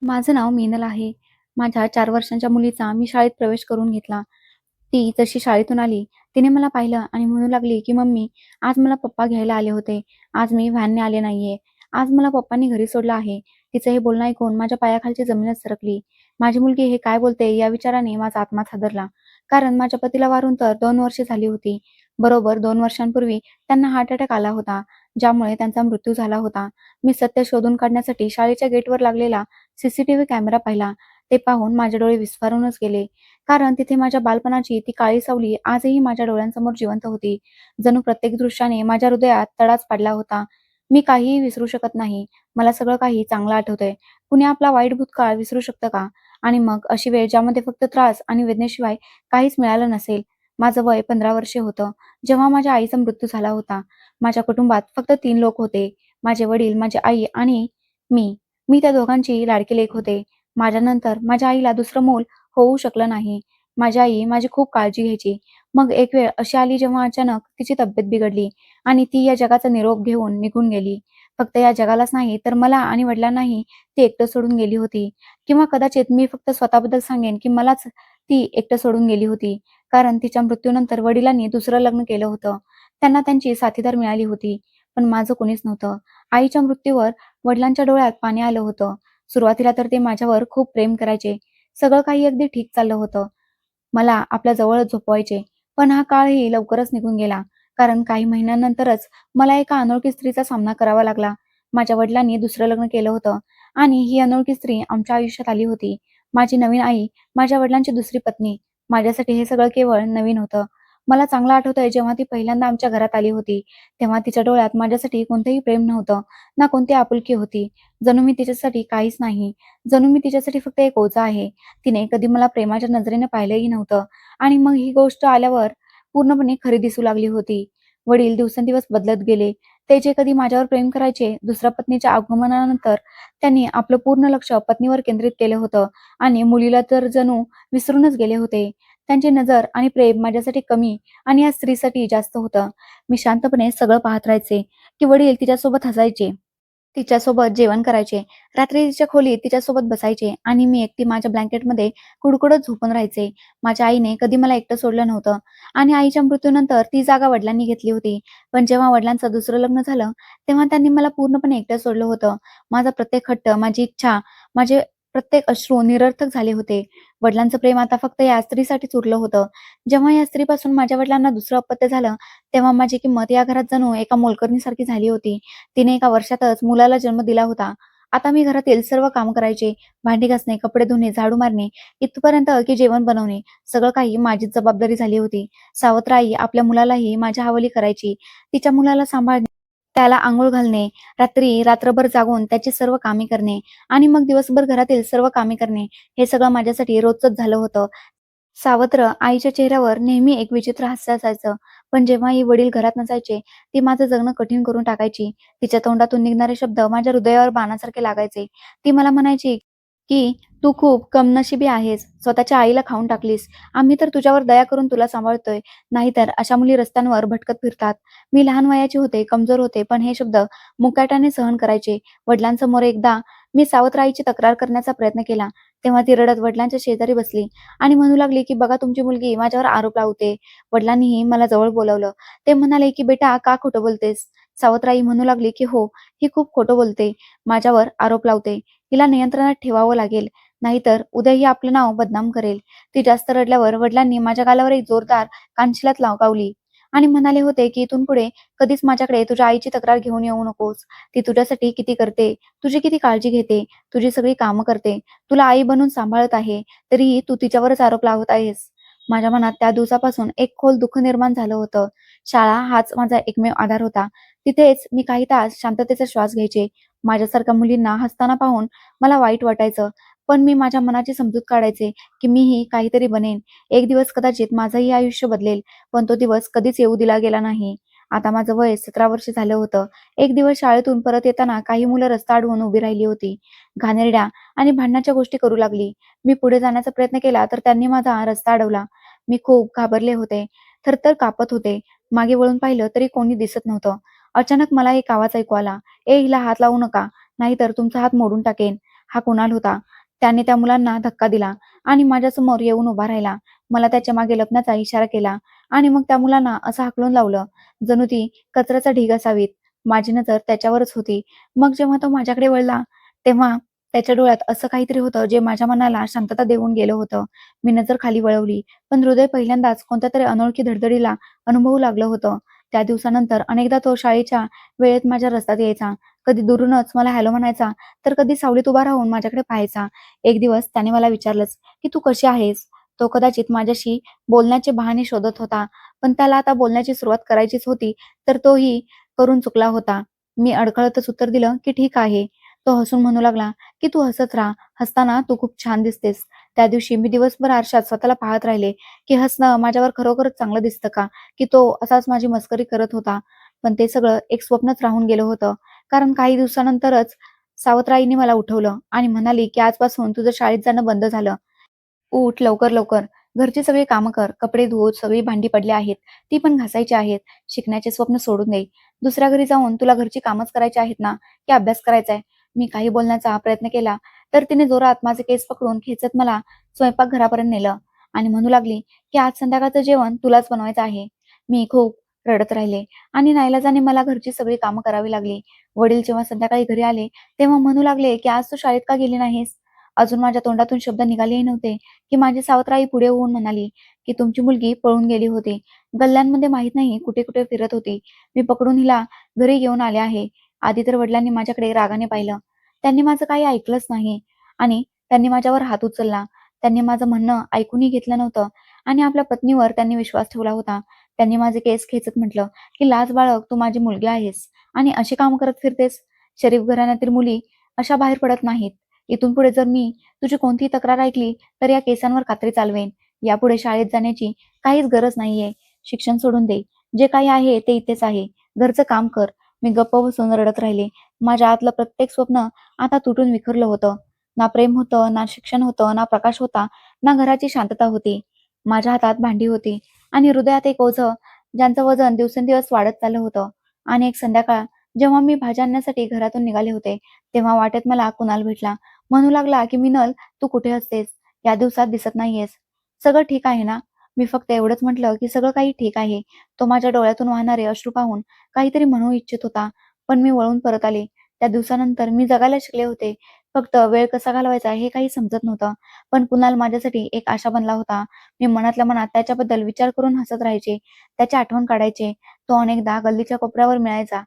माझं नाव मीनल आहे. माझ्या 4 वर्षांच्या मुलीचा मी शाळेत प्रवेश करून घेतला. ती जशी शाळेतून आली, तिने मला पाहिलं आणि म्हणू लागली, की "मम्मी, आज मला पप्पा घ्यायला आले होते. आज मी व्हॅनने आले नाहीये. आज मला पप्पांनी घरी सोडलं आहे." तिचं हे बोलणं ऐकून माझ्या पायाखालची जमीनच सरकली. माझी मुलगी हे काय बोलते या विचाराने माझा आत्माच हादरला. कारण माझ्या पतीला वारून तर 2 वर्षे झाली होती. बरोबर 2 वर्षांपूर्वी त्यांना हार्ट अटॅक आला होता, ज्यामुळे त्यांचा मृत्यू झाला होता. मी सत्य शोधून काढण्यासाठी शाळेच्या गेटवर लागलेला सीसीटीव्ही कॅमेरा पाहिला. ते पाहून माझे डोळे विस्फारूनच गेले. कारण तिथे माझ्या बालपणाची ती काळी सावली आजही माझ्या डोळ्यांसमोर जिवंत होती. जणू प्रत्येक दृश्याने माझ्या हृदयात तडाच पाडला होता. मी काहीही विसरू शकत नाही. मला सगळं काही चांगलं आठवतंय. कुणी आपला वाईट भूतकाळ विसरू शकतं का? आणि मग अशी वेळ ज्यामध्ये फक्त त्रास आणि वेदनेशिवाय काहीच मिळालं नसेल. माझं वय 15 वर्षे होतं, जेव्हा माझ्या आईचा मृत्यू झाला होता. माझ्या कुटुंबात फक्त 3 लोक होते. माझे वडील, माझी आई आणि मी. मी त्या दोघांची लाडकी लेक होते. माझ्यानंतर माझ्या आईला दुसरं मूल होऊ शकलं नाही. माझी आई माझी खूप काळजी घ्यायची. मग एक वेळ अशी आली जेव्हा अचानक तिची तब्येत बिघडली आणि ती या जगाचा निरोप घेऊन निघून गेली. फक्त या जगालाच नाही तर मला आणि वडिलांनाही ती एकटं सोडून गेली होती. किंवा कदाचित मी फक्त स्वतःबद्दल सांगेन की मलाच ती एकटं सोडून गेली होती. कारण तिच्या मृत्यूनंतर वडिलांनी दुसरं लग्न केलं होतं. त्यांना त्यांची साथीदार मिळाली होती. पण माझं कोणीच नव्हतं. आईच्या मृत्यूवर वडिलांच्या डोळ्यात पाणी आलं होतं. सुरुवातीला तर ते माझ्यावर खूप प्रेम करायचे. सगळं काही अगदी ठीक चाललं होतं. मला आपल्या जवळच झोपवायचे. पण हा काळही लवकरच निघून गेला. कारण काही महिन्यानंतरच मला एका अनोळखी स्त्रीचा सामना करावा लागला. माझ्या वडिलांनी दुसरं लग्न केलं होतं आणि ही अनोळखी स्त्री आमच्या आयुष्यात आली होती. माझी नवीन आई, माझ्या वडिलांची दुसरी पत्नी. माझ्यासाठी हे सगळं केवळ नवीन होतं. मला चांगलं आठवतंय जेव्हा ती पहिल्यांदा आमच्या घरात आली होती, तेव्हा तिच्या डोळ्यात माझ्यासाठी कोणतंही प्रेम नव्हतं, ना कोणती आपुलकी होती. जणू मी तिच्यासाठी काहीच नाही. जणू मी तिच्यासाठी फक्त एक ओझं आहे. तिने कधी मला प्रेमाच्या नजरेने पाहिलंही नव्हतं आणि मग ही गोष्ट आल्यावर पूर्णपणे खरी दिसू लागली होती. वडील दिवसेंदिवस बदलत गेले. ते जे कधी माझ्यावर प्रेम करायचे, दुसऱ्या पत्नीच्या आगमनानंतर त्यांनी आपलं पूर्ण लक्ष पत्नीवर केंद्रित केलं होतं आणि मुलीला तर जणू विसरूनच गेले होते. त्यांची नजर आणि प्रेम माझ्यासाठी कमी आणि या स्त्रीसाठी जास्त होतं. मी शांतपणे सगळं पाहत राहायचे, की वडील तिच्यासोबत हसायचे. तिच्यासोबत जेवण करायचे. रात्री तिच्या खोलीत तिच्यासोबत बसायचे आणि मी एकटी माझ्या ब्लँकेटमध्ये कुडकुडत झोपून राहायचे. माझ्या आईने कधी मला एकटं सोडलं नव्हतं आणि आईच्या मृत्यूनंतर ती जागा वडिलांनी घेतली होती. पण जेव्हा वडिलांचं दुसरं लग्न झालं, तेव्हा त्यांनी मला पूर्णपणे एकटं सोडलं होतं. माझा प्रत्येक हट्ट, माझी इच्छा, माझे प्रत्येक अश्रू निरर्थक झाले होते. वडिलांचं प्रेम आता फक्त या स्त्रीसाठीच उरलं होतं. जेव्हा या स्त्रीपासून माझ्या वडिलांना दुसरं अपत्य झालं, तेव्हा माझी किंमत या घरात जणू एका मोलकरणीसारखी झाली होती. तिने एका वर्षातच मुलाला जन्म दिला होता. आता मी घरातील सर्व काम करायचे. भांडी घासणे, कपडे धुणे, झाडू मारणे, इथपर्यंत की जेवण बनवणे, सगळं काही माझीच जबाबदारी झाली होती. सावत्र आई आपल्या मुलालाही माझ्या हवाली करायची. तिच्या मुलाला सांभाळणे, त्याला अंघोळ घालणे, रात्रभर जागून त्याची सर्व कामे करणे आणि मग दिवसभर घरातील सर्व कामे करणे, हे सगळं माझ्यासाठी रोजचंच झालं होतं. सावत्र आईच्या चेहऱ्यावर नेहमी एक विचित्र हास्य असायचं. पण जेव्हाही वडील घरात नसायचे, ती माझं जगणं कठीण करून टाकायची. तिच्या तोंडातून निघणारे शब्द माझ्या हृदयावर बाणासारखे लागायचे. ती मला म्हणायची, की "तू खूप कमनशिबी आहेस. स्वतःच्या आईला खाऊन टाकलीस. आम्ही तर तुझ्यावर दया करून तुला सांभाळतोय. नाहीतर अशा मुली रस्त्यांवर भटकत फिरतात." मी लहान वयाची होते, कमजोर होते, पण हे शब्द मुकाट्याने सहन करायचे. वडिलांसमोर एकदा मी सावत्र आईची तक्रार करण्याचा प्रयत्न केला. तेव्हा ती रडत वडिलांच्या शेजारी बसली. आणि म्हणू लागली, की "बघा तुमची मुलगी माझ्यावर आरोप लावते." वडिलांनीही मला जवळ बोलावलं. ते म्हणाले, की "बेटा का खोटं बोलतेस?" सावत्र म्हणू लागली, की "हो, ही खूप खोटं बोलते. माझ्यावर आरोप लावते. हिला नियंत्रणात ठेवावं लागेल. नाहीतर उद्या ही आपलं नाव बदनाम करेल." ती जास्त रडल्यावर वडिलांनी माझ्या गालावर एक जोरदार कानशिलात लावली आणि म्हणाले होते, की "इथून पुढे कधीच माझ्याकडे तुझ्या आईची तक्रार घेऊन येऊ नकोस. ती तुझ्यासाठी किती करते, तुझी किती काळजी घेते, तुझी सगळी कामं करते. तुला आई बनून सांभाळत आहे. तरीही तू तिच्यावरच आरोप लावत आहेस." माझ्या मनात त्या दिवसापासून एक खोल दुःख निर्माण झालं होतं. शाळा हाच माझा एकमेव आधार होता. तिथेच मी काही तास शांततेचा श्वास घ्यायचे. माझ्यासारख्या मुलींना हसताना पाहून मला वाईट वाटायचं. पण मी माझ्या मनाची समजूत काढायचे, की मीही काहीतरी बनेन. एक दिवस कदाचित माझंही आयुष्य बदलेल. पण तो दिवस कधीच येऊ दिला गेला नाही. आता माझं वय 17 वर्ष झालं होतं. एक दिवस शाळेतून परत येताना काही मुलं रस्ता अडवून उभी राहिली होती. घाणेरड्या आणि भांडणाच्या गोष्टी करू लागली. मी पुढे जाण्याचा प्रयत्न केला तर त्यांनी माझा रस्ता अडवला. मी खूप घाबरले होते. थरथर कापत होते. मागे वळून पाहिलं तरी कोणी दिसत नव्हतं. अचानक मला एक आवाज ऐकू आला. "ए हिला हात लावू नका, नाहीतर तुमचा हात मोडून टाकेन." हा कुणाल होता. त्याने त्या मुलांना धक्का दिला आणि माझ्यासमोर येऊन उभा राहिला. मला त्याच्या मागे लपण्याचा इशारा केला आणि मग त्या मुलांना असं हाकलून लावलं, जणू ती कचऱ्याचा ढीग असावीत. माझी नजर त्याच्यावरच होती. मग जेव्हा तो माझ्याकडे वळला, तेव्हा त्याच्या डोळ्यात असं काहीतरी होतं जे माझ्या मनाला शांतता देऊन गेलं होतं. मी नजर खाली वळवली, पण हृदय पहिल्यांदाच कोणत्यातरी अनोळखी धडधडीला अनुभवू लागलं होतं. त्या दिवसानंतर अनेकदा तो शाळेच्या वेळेत माझ्या रस्त्यात यायचा. कधी दुरूनच मला हॅलो म्हणायचा, तर कधी सावलीत उभा राहून माझ्याकडे पाहायचा. एक दिवस त्याने मला विचारलंच, की "तू कशी आहेस?" तो कदाचित माझ्याशी बोलण्याचे बहाणे शोधत होता, पण त्याला आता बोलण्याची सुरुवात करायचीच होती, तर तोही करून चुकला होता. मी अडखळतच उत्तर दिलं, की "ठीक आहे." तो हसून म्हणू लागला, की "तू हसत राहा. हसताना तू खूप छान दिसतेस." त्या दिवशी मी दिवसभर आरशात स्वतःला पाहत राहिले, की हसणं माझ्यावर खरोखरच चांगलं दिसतं का? की तो असाच माझी मस्करी करत होता? पण ते सगळं एक स्वप्नच राहून गेलं होतं. कारण काही दिवसानंतरच सावत्राईने मला उठवलं आणि म्हणाली, की "आजपासून तुझं शाळेत जाणं बंद झालं. उठ लवकर, लवकर. घरची सगळी कामं कर. कपडे धुवून सगळी भांडी पडली आहेत. ती पण घासायची आहेत. शिकण्याचे स्वप्न सोडून दे. दुसऱ्या घरी जाऊन तुला घरची कामच करायची आहेत ना, की अभ्यास करायचा आहे?" मी काही बोलण्याचा प्रयत्न केला, तर तिने जोरात माझे केस पकडून खेचत मला स्वयंपाकघरापर्यंत नेलं आणि म्हणू लागली, की "आज संध्याकाळचं जेवण तुलाच बनवायचं आहे." मी खूप रडत राहिले आणि नाईलाजाने मला घरची सगळी कामं करावी लागली. वडील जेव्हा संध्याकाळी घरी आले, तेव्हा म्हणू लागले, की "आज तू शाळेत का गेली नाहीस?" अजून माझ्या तोंडातून शब्द निघालेही नव्हते, की माझी सावत्र पुढे होऊन म्हणाली, की "तुमची मुलगी पळून गेली होती. गल्ल्यांमध्ये माहीत नाही कुठे-कुठे फिरत होती. मी पकडून हिला घरी घेऊन आले आहे." आधी तर वडिलांनी माझ्याकडे रागाने पाहिलं. त्यांनी माझं काही ऐकलंच नाही आणि त्यांनी माझ्यावर हात उचलला. त्यांनी माझं म्हणणं ऐकूनही घेतलं नव्हतं आणि आपल्या पत्नीवर त्यांनी विश्वास ठेवला होता. त्यांनी माझे केस खेचत म्हटलं, की "लाज बाळग, तू माझी मुलगी आहेस आणि अशी कामं करत फिरतेस. शरीफ घराण्यातील मुली अशा बाहेर पडत नाहीत. इथून पुढे जर मी तुझी कोणतीही तक्रार ऐकली तर या केसांवर कात्री चालवेन. यापुढे शाळेत जाण्याची काहीच गरज नाहीये. शिक्षण सोडून दे. जे काही आहे ते इथेच आहे. घरचं काम कर." मी गप्प बसून रडत राहिले. माझ्या आतलं प्रत्येक स्वप्न आता तुटून विखरलं होतं. ना प्रेम होतं, ना शिक्षण होतं, ना प्रकाश होता, ना घराची शांतता होती. माझ्या हातात भांडी होती आणि हृदयात एक ओझं, ज्यांचं वजन दिवसेंदिवस वाढत चाललं होतं. आणि एक संध्याकाळ जेव्हा मी भाज्या आणण्यासाठी घरातून निघाले होते, तेव्हा वाटेत मला कुणाल भेटला. म्हणू लागला, की "मिनल, तू कुठे असतेस? या दिवसात दिसत नाहीयेस. सगळं ठीक आहे ना?" मी फक्त एवढंच म्हटलं, की "सगळं काही ठीक आहे." तो माझ्या डोळ्यातून वाहणारे अश्रू पाहून काहीतरी म्हणू इच्छित होता, पण मी वळून परत आले. त्या दिवसानंतर मी जगायला शिकले होते. फक्त वेळ कसा घालवायचा हे काही समजत नव्हतं. पण कुणाल माझ्यासाठी एक आशा बनला होता. मी मनातल्या मनात त्याच्याबद्दल विचार करून हसत राहायचे. त्याची आठवण काढायचे. तो अनेकदा गल्लीच्या कोपऱ्यावर मिळायचा,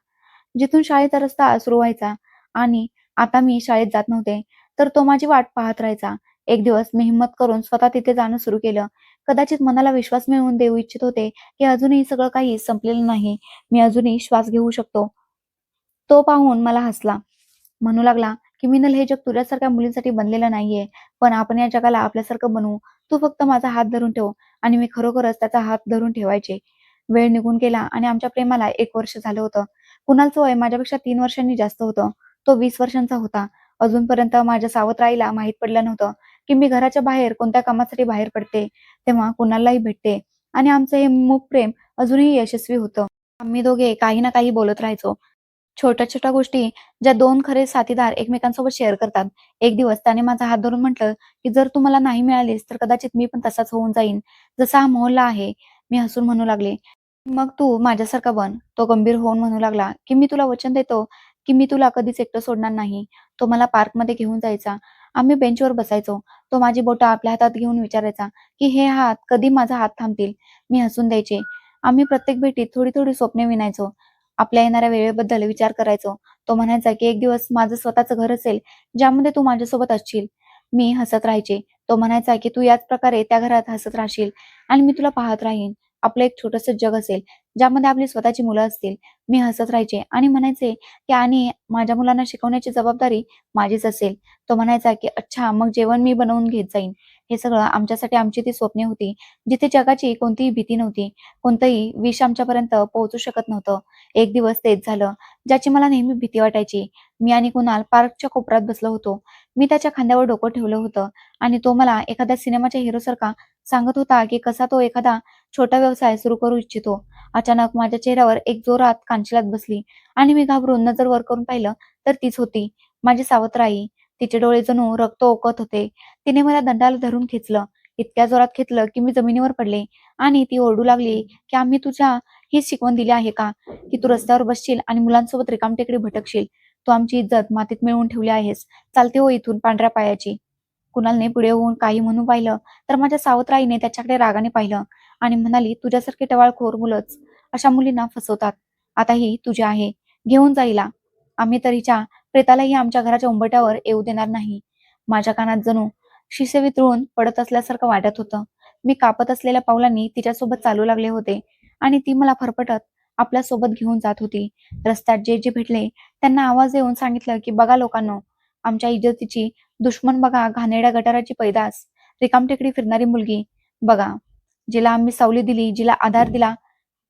जिथून शाळेचा रस्ता सुरू व्हायचा आणि आता मी शाळेत जात नव्हते, तर तो माझी वाट पाहत राहायचा. एक दिवस मी हिंमत करून स्वतः तिथे जाणं सुरू केलं. कदाचित मनाला विश्वास मिळवून देऊ इच्छित होते, की अजूनही सगळं काही संपलेलं नाही. मी अजूनही श्वास घेऊ शकतो. तो पाहून मला हसला. म्हणू लागला, की "मिनल, हे जग तुझ्यासारख्या मुलींसाठी बनलेलं नाहीये. पण आपण या जगाला आपल्यासारखं बनवू. तू फक्त माझा हात धरून ठेव." आणि मी खरोखरच त्याचा हात धरून ठेवायचे. वेळ निघून गेला आणि आमच्या प्रेमाला 1 वर्ष झालं होतं. कुणालचं वय माझ्यापेक्षा 3 वर्षांनी जास्त होतं. तो 20 वर्षांचा होता. अजूनपर्यंत माझ्या सावत्र आईला माहीत पडलं नव्हतं, की मी घराच्या बाहेर कोणत्या कामासाठी बाहेर पडते. तेव्हा कुणाललाही भेटते आणि आमचं हे मूक प्रेम अजूनही यशस्वी होतं. आम्ही दोघे काही ना काही बोलत राहायचो. छोट्या-छोट्या गोष्टी ज्या 2 खरे साथीदार एकमेकांसोबत शेअर करतात. एक दिवस त्याने माझा हात धरून म्हटलं, की "जर तू मला नाही मिळालीस, तर कदाचित मी पण तसाच होऊन जाईन, जसा हा मोहल्ला आहे." मी हसून म्हणू लागले, "मग तू माझ्यासारखा बन." तो गंभीर होऊन म्हणू लागला, की "मी तुला वचन देतो, की मी तुला कधीच एकटं सोडणार नाही." तो मला पार्कमध्ये घेऊन जायचा. आम्ही बेंचवर बसायचो. तो माझी बोटं आपल्या हातात घेऊन विचारायचा, की "हे हात कधी माझा हात थांबतील?" मी हसून द्यायचे. आम्ही प्रत्येक भेटीत थोडी-थोडी स्वप्ने विणायचो. आपल्या येणाऱ्या वेळेबद्दल विचार करायचो. तो म्हणायचा, की "एक दिवस माझं स्वतःचं घर असेल, ज्यामध्ये तू माझ्यासोबत असशील." मी हसत राहायचे. तो म्हणायचा, की "तू याच प्रकारे त्या घरात हसत राहशील आणि मी तुला पाहत राहीन. आपलं एक छोटंसं जग असेल, ज्यामध्ये आपली स्वतःची मुलं असतील." मी हसत राहायचे आणि म्हणायचे, की "आणि माझ्या मुलांना शिकवण्याची जबाबदारी माझीच असेल." तो म्हणायचा, की "अच्छा, मग जेवण मी बनवून घेत जाईन." हे सगळं आमच्यासाठी आमची ती स्वप्ने होती, जिथे जगाची कोणतीही भीती नव्हती. कोणतंही विष आमच्यापर्यंत पोहोचू शकत नव्हतं. एक दिवस तेच झालं, ज्याची मला नेहमी भीती वाटायची. मी आणि कुणाल पार्कच्या कोपऱ्यात बसलो होतो. मी त्याच्या खांद्यावर डोकं ठेवलं होतं आणि तो मला एखाद्या सिनेमाच्या हिरोसारखा सांगत होता, की कसा तो एखादा छोटा व्यवसाय सुरू करू इच्छितो. अचानक माझ्या चेहऱ्यावर एक जोरात कानशिलात बसली आणि मी घाबरून नजर वर करून पाहिलं, तर तीच होती माझी सावत्र आई. तिचे डोळे जणू रक्त ओकत होते. तिने मला दंडाला धरून खेचलं. इतक्या जोरात खेचलं की मी जमिनीवर पडले आणि ती ओरडू लागली की आम्ही तुझ्या हीच शिकवण दिली आहे का, की तू रस्त्यावर बसशील आणि मुलांसोबत रिकामटेकडे भटकशील. तू आमची इज्जत मातीत मिळवून ठेवली आहेस. चालते हो इथून पांढऱ्या पायाची. कुणालने पुढे होऊन काही म्हणून पाहिलं तर माझ्या सावत्राईने त्याच्याकडे रागाने पाहिलं आणि म्हणाली, तुझ्यासारखे टवाळखोर मुलंच अशा मुलींना फसवतात. आता ही तुझी आहे, घेऊन जा हिला. आम्ही तर हिच्या प्रेतालाही आमच्या घराच्या उंबरठ्यावर येऊ देणार नाही. माझ्या कानात जणू शिसे वितळून पडत असल्यासारखं वाटत होतं. मी कापत असलेल्या पावलांनी तिच्यासोबत चालू लागले होते आणि ती मला फरफटत आपल्या सोबत घेऊन जात होती. रस्त्यात जे जे भेटले त्यांना आवाज देऊन सांगितलं की बघा लोकांनो, आमच्या इज्जतीची दुश्मन बघा, घाणेरड्या गटाराची पैदास, रिकामटेकडी फिरणारी मुलगी बघा, जिला आम्ही सावली दिली, जिला आधार दिला,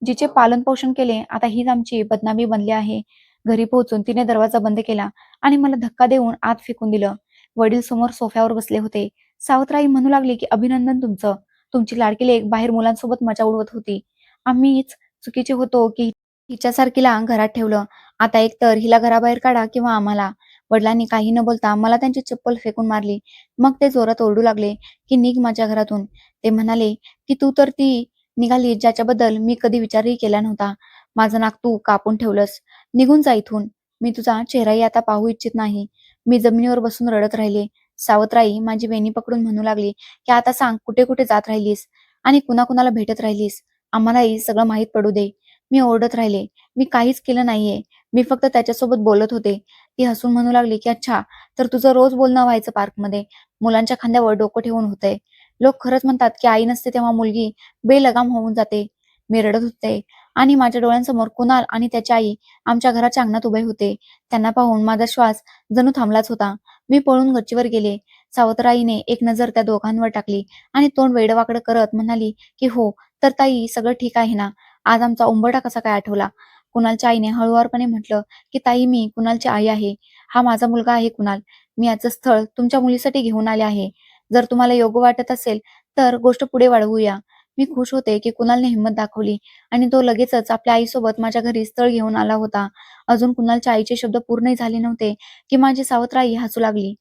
जिचे पालन पोषण केले, आता हीच आमची बदनामी बनली आहे. घरी पोहोचून तिने दरवाजा बंद केला आणि मला धक्का देऊन आत फेकून दिलं. वडील समोर सोफ्यावर बसले होते. सावत्राई म्हणू लागली की अभिनंदन तुमचं. तुमची लाडकी लेक बाहेर मुलांसोबत मजा उडवत होती. आम्हीच चुकीचे होतो की हिच्यासारखीला घरात ठेवलं. आता एकतर हिला घराबाहेर काढा किंवा आम्हाला. वडिलांनी काही न बोलता मला त्यांची चप्पल फेकून मारली. मग ते जोरात ओरडू लागले की निघ माझ्या घरातून. ते म्हणाले की तू तर ती निघाली ज्याच्याबद्दल मी कधी विचारही केला नव्हता. माझं नाक तू कापून ठेवलंस. निघून जा इथून. मी तुझा चेहराही आता पाहू इच्छित नाही. मी जमिनीवर बसून रडत राहिले. सावत्राई माझी वेणी पकडून म्हणू लागली की आता सांग कुठे कुठे जात राहिलीस आणि कुणाकुणाला भेटत राहिलीस. आम्हालाही सगळं माहीत पडू दे. मी ओरडत राहिले. मी काहीच केलं नाहीये. मी फक्त त्याच्यासोबत बोलत होते. ती हसून म्हणू लागली की अच्छा, तर तुझं रोज बोलणं व्हायचं पार्कमध्ये. मुलांच्या खांद्यावर डोकं ठेवून होतंय. लोक खरंच म्हणतात की आई नसते तेव्हा मुलगी बेलगाम होऊन जाते. मी रडत होते आणि माझ्या डोळ्यांसमोर कुणाल आणि त्याची आई आमच्या घराच्या अंगणात उभे होते. त्यांना पाहून माझा श्वास जणू थांबलाच होता. मी पळून गच्चीवर गेले. सावत्राईने एक नजर त्या दोघांवर टाकली आणि तोंड वेडवाकडं करत म्हणाली की हो, तर ताई सगळं ठीक आहे ना? आज आमचा उंबरठा कसा काय आठवला? कुणालच्या आईने हळुवारपणे म्हटलं की ताई मी कुणालची आई आहे. हा माझा मुलगा आहे कुणाल. मी याचं स्थळ तुमच्या मुलीसाठी घेऊन आले आहे. जर तुम्हाला योग्य वाटत असेल तर गोष्ट पुढे वाढवूया. मी खुश होते की कुणालने हिंमत दाखवली आणि तो लगेचच आपल्या आईसोबत माझ्या घरी स्थळ घेऊन आला होता. अजून कुणालच्या आईचे शब्द पूर्णही झाले नव्हते की माझी सावत्राई हसू लागली.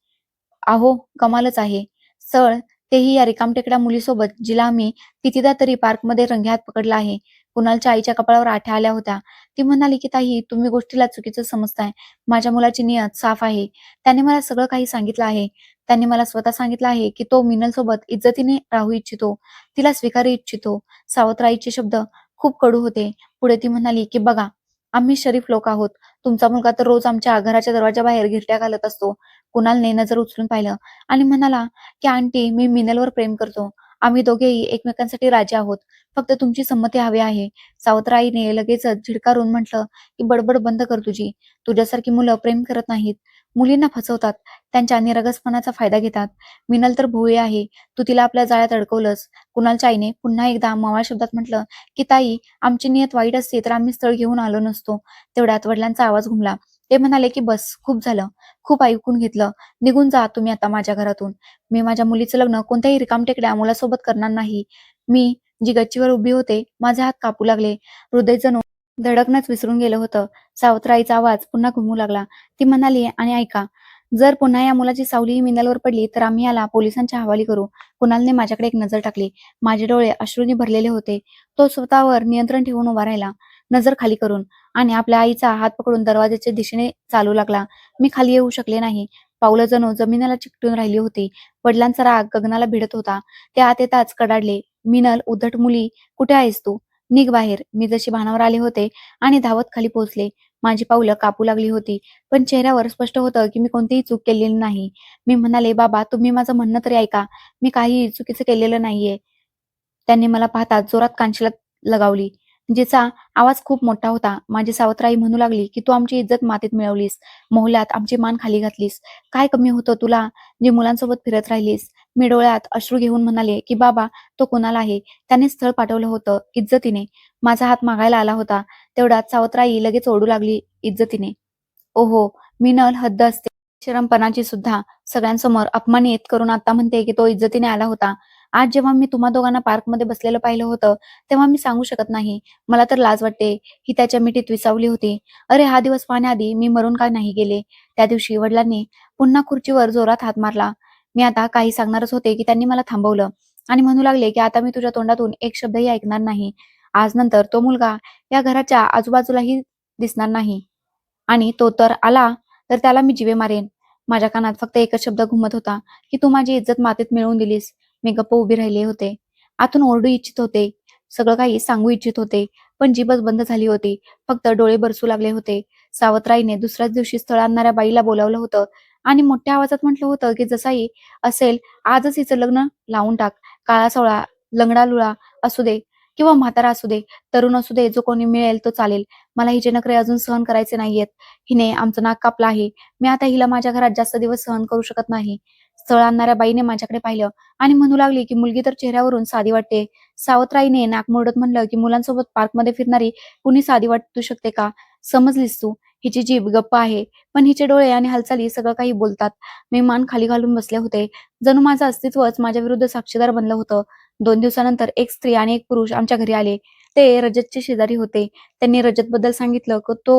अहो, कमालच आहे. स्थळ तेही या रिकामटेकड्या मुलीसोबत, जिला आम्ही कितीदा तरी पार्कमध्ये रंगेहात पकडला आहे. कुणालच्या आईच्या कपाळावर आठ्या आल्या होत्या. ती म्हणाली की ताई तुम्ही गोष्टीला चुकीचं समजताय. माझ्या मुलाची नियत साफ आहे. त्याने मला सगळं काही सांगितलं आहे. त्याने मला स्वतः सांगितलं आहे की तो मिनलसोबत इज्जतीने राहू इच्छितो. तिला स्वीकारू इच्छितो. सावत्राईचे शब्द खूप कडू होते. पुढे ती म्हणाली की बघा, आम्ही शरीफ लोक आहोत. तुमचा मुलगा तर रोज आमच्या घराच्या दरवाजाबाहेर घिरट्या घालत असतो. कुणालने नजर उचलून पाहिलं आणि म्हणाला की आंटी मी मिनलवर प्रेम करतो. आम्ही दोघेही एकमेकांसाठी राजी आहोत. फक्त तुमची संमती हवी आहे. सावत्राईने लगेचच झिडकारून म्हटलं की बडबड बंद कर तुझी. तुझ्यासारखी मुलं प्रेम करत नाहीत. मुलींना फसवतात. त्यांच्या निरगसपणाचा फायदा घेतात. मिनल तर भोळी आहे. तू तिला आपल्या जाळ्यात अडकवलंस. कुणालच्या आईने पुन्हा एकदा मवाळ शब्दात म्हटलं की ताई आमची नियत वाईट असती तर आम्ही स्थळ घेऊन आलो नसतो. तेवढ्यात वडिलांचा आवाज घुमला. ते म्हणाले की बस, खूप झालं. खूप ऐकून घेतलं. निघून जा तुम्ही आता माझ्या घरातून. मी माझ्या मुलीचं लग्न कोणत्याही रिकामटेकड्या मुलासोबत करणार नाही. मी जी गच्चीवर उभी होते, माझे हात कापू लागले. हृदय जणू धडकणंच विसरून गेलं होतं. सावत्राईचा आवाज पुन्हा घुमू लागला. ती म्हणाली आणि ऐका, जर पुन्हा या मुलाची सावली ही मिनलवर पडली तर आम्ही याला पोलिसांच्या हवाली करू. कुणालने माझ्याकडे एक नजर टाकली. माझे डोळे अश्रूंनी भरलेले होते. तो स्वतःवर नियंत्रण ठेवून उभा राहिला, नजर खाली करून, आणि आपल्या आईचा हात पकडून दरवाजाच्या दिशेने चालू लागला. मी खाली येऊ शकले नाही. पावलं जणू जमिनीला चिकटून राहिली होती. वडिलांचा राग गगनाला भिडत होता. ते आत येताच कडाडले, मिनल उद्धट मुली, कुठे आहेस तू? निघ बाहेर. मी जशी भानावर आले होते आणि धावत खाली पोहोचले. माझी पावलं कापू लागली होती, पण चेहऱ्यावर स्पष्ट होतं की मी कोणतीही चूक केलेली नाही. मी म्हणाले, बाबा तुम्ही माझं म्हणणं तरी ऐका. मी काहीही चुकीचं केलेलं नाहीये. त्यांनी मला पाहताच जोरात कानशिलात लगावली, जिचा आवाज खूप मोठा होता. माझी सावत्राई म्हणू लागली की तू आमची इज्जत मातीत मिळवलीस. मोहल्यात आमची मान खाली घातलीस. काय कमी होतं तुला जे मुलांसोबत फिरत राहिलीस? मी डोळ्यात अश्रू घेऊन म्हणाले की बाबा तो कोणाला आहे? त्याने स्थळ पाठवलं होतं इज्जतीने. माझा हात मागायला आला होता. तेवढ्यात सावत्राई लगेच ओरडू लागली इज्जतीने. ओहो, मिनल हद्द असते. शरमपणाची सुद्धा. सगळ्यांसमोर अपमानित करून आता म्हणते की तो इज्जतीने आला होता. आज जेव्हा मी तुम्हा दोघांना पार्कमध्ये बसलेलं पाहिलं होतं, तेव्हा मी सांगू शकत नाही. मला तर लाज वाटते." ही त्याच्या मिठीत विसावली होती. अरे, हा दिवस पाहण्याआधी मी मरून का नाही गेले? त्या दिवशी वडिलांनी पुन्हा खुर्चीवर जोरात हात मारला. मी आता काही सांगणारच होते, की त्यांनी मला थांबवलं आणि म्हणू लागले, की "आता मी तुझ्या तोंडातून एक शब्दही ऐकणार नाही. आज नंतर तो मुलगा या घराच्या आजूबाजूलाही दिसणार नाही आणि तो तर आला, तर त्याला मी जीवे मारेन." माझ्या कानात फक्त एकच शब्द घुमत होता, की "तू माझी इज्जत मातीत मिळवून दिलीस." मी गप्प उभी राहिले होते. आतून ओरडू इच्छित होते. सगळं काही सांगू इच्छित होते. पण जीभच बंद झाली होती. फक्त डोळे बरसू लागले होते. सावत्राईने दुसऱ्याच दिवशी स्थळ आणणाऱ्या बाईला बोलावलं होतं आणि मोठ्या आवाजात म्हटलं होतं, की "जसाही असेल आजच हिचं लग्न लावून टाक. काळा-सावळा, लंगडा-लुळा असू दे किंवा म्हातारा असू दे, तरुण असू दे, जो कोणी मिळेल तो चालेल. मला हिचे नखरे अजून सहन करायचे नाहीयेत. हिने आमचं नाक कापलं आहे. मी आता हिला माझ्या घरात जास्त दिवस सहन करू शकत नाही." स्थळ आणणाऱ्या बाईने माझ्याकडे पाहिलं आणि म्हणू लागली, की "मुलगी तर चेहऱ्यावरून साधी वाटते." सावत्राईने नाक मुरडत म्हणलं, की "मुलांसोबत पार्कमध्ये फिरणारी कुणी साधी वाटू शकते का? समजलीस तू? हिची जीभ गप्प आहे, पण हिचे डोळे आणि हालचाली सगळं काही बोलतात." मी मान खाली घालून बसले होते. जणू माझं अस्तित्वच माझ्या विरुद्ध साक्षीदार बनलं होतं. 2 दिवसानंतर एक स्त्री आणि एक पुरुष आमच्या घरी आले. ते रजतचे शेजारी होते. त्यांनी रजतबद्दल सांगितलं, की तो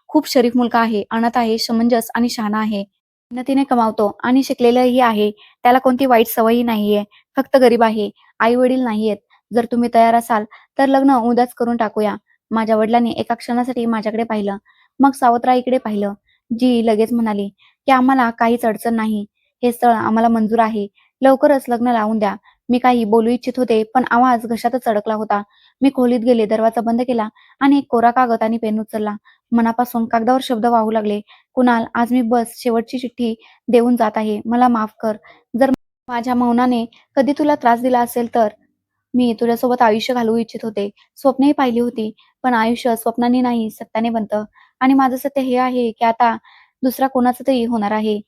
खूप शरीफ मुलगा आहे, अनाथ आहे, समंजस आणि शहाणा आहे. मेहनतीने कमावतो आणि शिकलेलाही आहे. त्याला कोणती वाईट सवयही नाहीये. फक्त गरीब आहे. आई-वडील नाहीयेत. जर तुम्ही तयार असाल, तर लग्न उद्याच करून टाकूया." माझ्या वडिलांनी एका क्षणासाठी माझ्याकडे पाहिलं. मग सावत्राईकडे पाहिलं. जी लगेच म्हणाली, की "आम्हाला काहीच अडचण नाही. हे स्थळ आम्हाला मंजूर आहे. लवकरच लग्न लावून द्या." मी काही बोलू इच्छित होते, पण आवाज घशातच अडकला होता. मी खोलीत गेले, दरवाजा बंद केला आणि एक कोरा कागद आणि पेन उचलला. मनापासून कागदावर शब्द वाहू लागले. "कुणाल, आज मी बस शेवटची चिठ्ठी देऊन जात आहे. मला माफ कर. जर माझ्या मौनाने कधी तुला त्रास दिला असेल तर. मी तुझ्यासोबत आयुष्य घालवू इच्छित होते. स्वप्नही पाहिली होती. पण आयुष्य स्वप्नांनी नाही, सत्याने बनतं. आणि माझं सत्य हे आहे, की आता दुसरा कोणाचं तरी होणार आहे.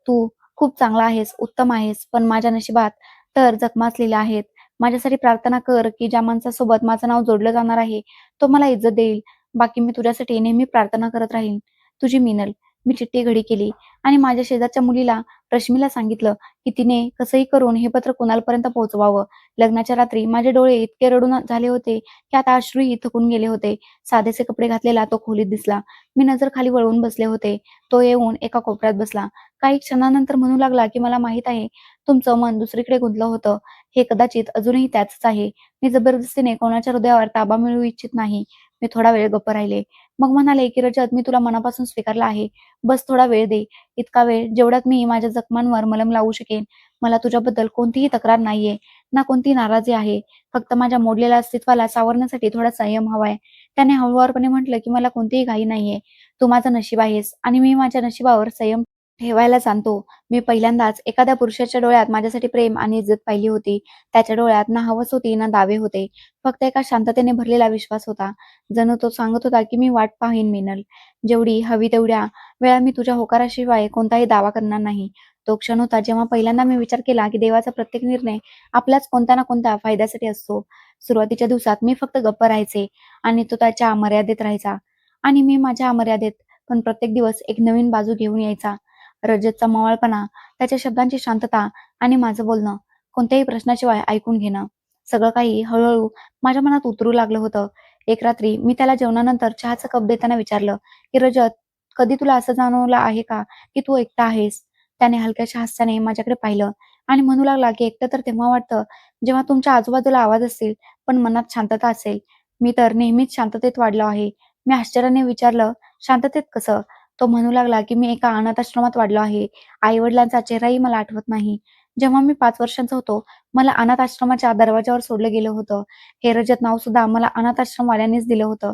तू खूप चांगला आहेस, उत्तम आहेस. पण माझ्या नशिबात तर जखमा असलेल्या आहेत. माझ्यासाठी प्रार्थना कर, की ज्या माणसासोबत माझं नाव जोडलं जाणार आहे, तो मला इज्जत देईल. बाकी मी तुझ्यासाठी नेहमी प्रार्थना करत राहीन. तुझी मीनल." मी चिठ्ठी घडी केली आणि माझ्या शेजारच्या मुलीला रश्मीला सांगितलं, की तिने कसंही करून हे पत्र कुणालपर्यंत पोहोचवावं. लग्नाच्या रात्री माझे डोळे इतके रडून झाले होते, की आता अश्रूही थकून गेले होते. साधेसे कपडे घातलेला तो खोलीत दिसला. मी नजर खाली वळवून बसले होते. तो येऊन एका कोपऱ्यात बसला. काही क्षणानंतर म्हणू लागला, की "मला माहीत आहे, तुमचं मन दुसरीकडे गुंतलं होतं. हे कदाचित अजूनही त्याचंच आहे. मी जबरदस्तीने कोणाच्या हृदयावर ताबा मिळवू इच्छित नाही." मी थोडा वेळ गप्प राहिले. मग म्हणाले, की "रजत, मी तुला मनापासून स्वीकारलं आहे. बस थोडा वेळ दे. इतका वेळ जेवढ्यात मी माझ्या जखमांवर मलम लावू शकेन. मला तुझ्याबद्दल कोणतीही तक्रार नाहीये, ना कोणती नाराजी आहे. फक्त माझ्या मोडलेल्या अस्तित्वाला सावरण्यासाठी थोडा संयम हवाय." त्याने हळुवारपणे म्हटलं, की "मला कोणतीही घाई नाहीये. तू माझं नशीब आहेस आणि मी माझ्या नशिबावर संयम ठेवायला जाणतो." मी पहिल्यांदाच एखाद्या पुरुषाच्या डोळ्यात माझ्यासाठी प्रेम आणि इज्जत पाहिली होती. त्याच्या डोळ्यात ना हवस होती ना दावे होते. फक्त एका शांततेने भरलेला विश्वास होता. जणू तो सांगत होता, की "मी वाट पाहीन मिनल. जेवढी हवी तेवढ्या वेळा मी तुझ्या होकाराशिवाय कोणताही दावा करणार नाही." तो क्षण होता जेव्हा पहिल्यांदा मी विचार केला, की देवाचा प्रत्येक निर्णय आपल्याच कोणत्या ना कोणत्या फायद्यासाठी असतो. सुरुवातीच्या दिवसात मी फक्त गप्प राहायचे आणि तो त्याच्या मर्यादेत राहायचा आणि मी माझ्या मर्यादेत. पण प्रत्येक दिवस एक नवीन बाजू घेऊन यायचा. रजतचा मवाळपणा, त्याच्या शब्दांची शांतता आणि माझं बोलणं, कोणत्याही प्रश्नाशिवाय ऐकून घेणं. सगळं काही हळू माझ्या मनात उतरू लागलं होतं. एक रात्री मी त्याला जेवणानंतर चहाचा कप देताना विचारलं, की "रजत, कधी तुला असं जाणवलं आहे का, की तू एकटा आहेस?" त्याने हलक्याशा हास्याने माझ्याकडे पाहिलं आणि म्हणू लागला, की "एकटं तर तेव्हा वाटतं, जेव्हा तुमच्या आजूबाजूला आवाज असतील, पण मनात शांतता असेल." मी तर नेहमीच शांततेत वाढलो आहे. मी आश्चर्याने विचारलं, "शांततेत कसं?" तो म्हणू लागला, की "मी एका अनाथ आश्रमात वाढलो आहे. आई-वडिलांचा चेहराही मला आठवत नाही. जेव्हा मी 5 वर्षांचा होतो, मला अनाथ आश्रमाच्या दरवाजावर सोडलं गेलं होतं. हे रजत नाव सुद्धा मला अनाथ आश्रमवाल्यांनीच दिलं होतं."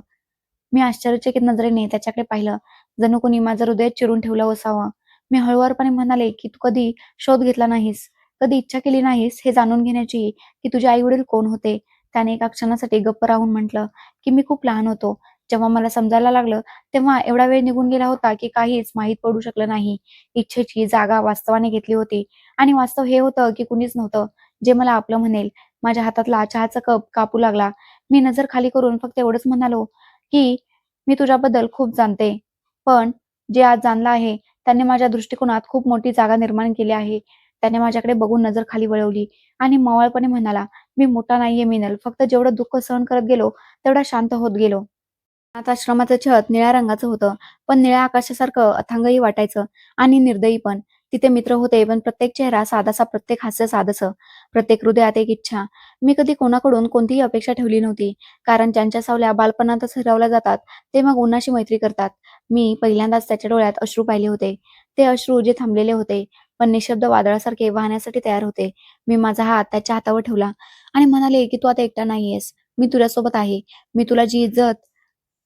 मी आश्चर्यचकित नजरेने त्याच्याकडे पाहिलं, जणू कोणी माझं हृदय चिरून ठेवलं असावं. मी हळुवारपणे म्हणाले, की "तू कधी शोध घेतला नाहीस, कधी इच्छा केली नाहीस हे जाणून घेण्याची, की तुझे आई-वडील कोण होते?" त्याने एका क्षणासाठी गप्प राहून म्हटलं, की "मी खूप लहान होतो. जेव्हा मला समजायला लागलं, तेव्हा एवढा वेळ निघून गेला होता, की काहीच माहीत पडू शकलं नाही." इच्छेची जागा वास्तवाने घेतली होती आणि वास्तव हे होतं, की कुणीच नव्हतं, जे मला आपलं म्हणेल. माझ्या हातातला चहाचा कप कापू लागला. मी नजर खाली करून फक्त एवढंच म्हणालो, की "मी तुझ्याबद्दल खूप जाणते. पण जे आज जाणलं आहे, त्याने माझ्या दृष्टिकोनात खूप मोठी जागा निर्माण केली आहे." त्याने माझ्याकडे बघून नजर खाली वळवली आणि मवाळपणे म्हणाला, "मी मोठा नाहीये मिनल, फक्त जेवढं दुःख सहन करत गेलो, तेवढा शांत होत गेलो." आता आश्रमाचं छत निळ्या रंगाचं होतं, पण निळ्या आकाशासारखं अथांगही वाटायचं आणि निर्दयी पण. तिथे मित्र होते, पण प्रत्येक चेहरा साधासा, प्रत्येक हास्य साधंसं, प्रत्येक हृदयात एक इच्छा. मी कधी कोणाकडून कोणतीही अपेक्षा ठेवली नव्हती, कारण ज्यांच्या सावल्या बालपणातच हिरावल्या जातात, ते मग उन्हाशी मैत्री करतात. मी पहिल्यांदाच त्याच्या डोळ्यात अश्रू पाहिले होते. ते अश्रू जे थांबलेले होते, पण निशब्द वादळासारखे वाहण्यासाठी तयार होते. मी माझा हात त्याच्या हातावर ठेवला आणि म्हणाले, की "तू आता एकटा नाहीयेस. मी तुझ्यासोबत आहे. मी तुला जी इज्जत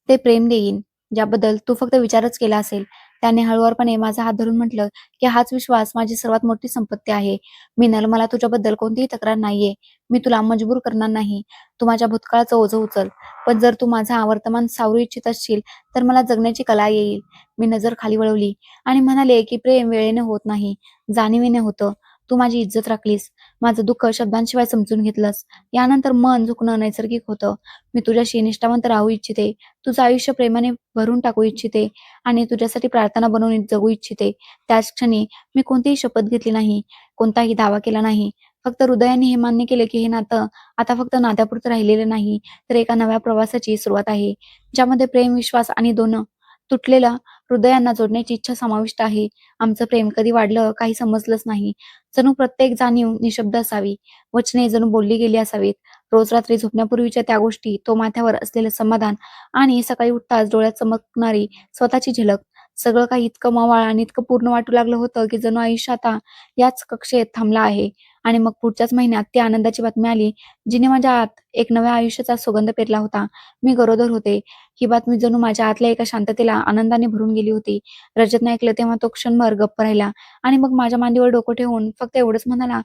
ते प्रेम देईन, ज्याबद्दल तू फक्त विचारच केला असेल." त्याने हळुवारपणे माझा हात धरून म्हटलं, की "हाच विश्वास माझी सर्वात मोठी संपत्ती आहे. मिनल, मला तुझ्याबद्दल कोणतीही तक्रार नाहीये. मी तुला मजबूर करणार नाही. तू माझ्या भूतकाळाचं ओझं उचल. पण जर तू माझा वर्तमान सावरू इच्छित असशील, तर मला जगण्याची कला येईल." मी नजर खाली वळवली आणि म्हणाले, की "प्रेम वेळेने होत नाही, जाणीवेने होतं. तू माझी इज्जत राखलीस. माझं दुःख शब्दांशिवाय समजून घेतलंस. यानंतर मन झुकणं नैसर्गिक होतं. मी तुझ्याशी निष्ठावंत राहू इच्छिते. तुझं आयुष्य प्रेमाने भरून टाकू इच्छिते आणि तुझ्यासाठी प्रार्थना बनवून जगू इच्छिते." त्याच क्षणी मी कोणतीही शपथ घेतली नाही, कोणताही दावा केला नाही. फक्त हृदयाने हे मान्य केले, की हे नातं आता फक्त नात्यापुरतं राहिलेलं नाही, तर एका नव्या प्रवासाची सुरुवात आहे, ज्यामध्ये प्रेम, विश्वास आणि दोन तुटलेल्या हृदयांना जोडण्याची इच्छा समाविष्ट आहे. आमचं प्रेम कधी वाढलं काही समजलंच नाही. जणू प्रत्येक जाणीव निशब्द असावी, वचने जणू बोलली गेली असावीत. रोज रात्री झोपण्यापूर्वीच्या त्या गोष्टी, तो माथ्यावर असलेलं समाधान आणि सकाळी उठताच डोळ्यात चमकणारी स्वतःची झलक, सगळं काही इतकं मवाळ आणि इतकं पूर्ण वाटू लागलं होतं, की जणू आयुष्य आता याच कक्षेत थांबलं आहे. आणि मग पुढच्याच महिन्यात ती आनंदाची बातमी आली, जिने माझ्या आत एक नव्या आयुष्याचा सुगंध पेरला होता. मी गरोदर होते. ही बातमी जणू माझ्या आतल्या एका शांततेला आनंदाने भरून गेली होती. रजतने ऐकलं तेव्हा तो क्षणभर गप्प राहिला आणि मग माझ्या मांडीवर डोकं ठेवून फक्त एवढंच म्हणाला.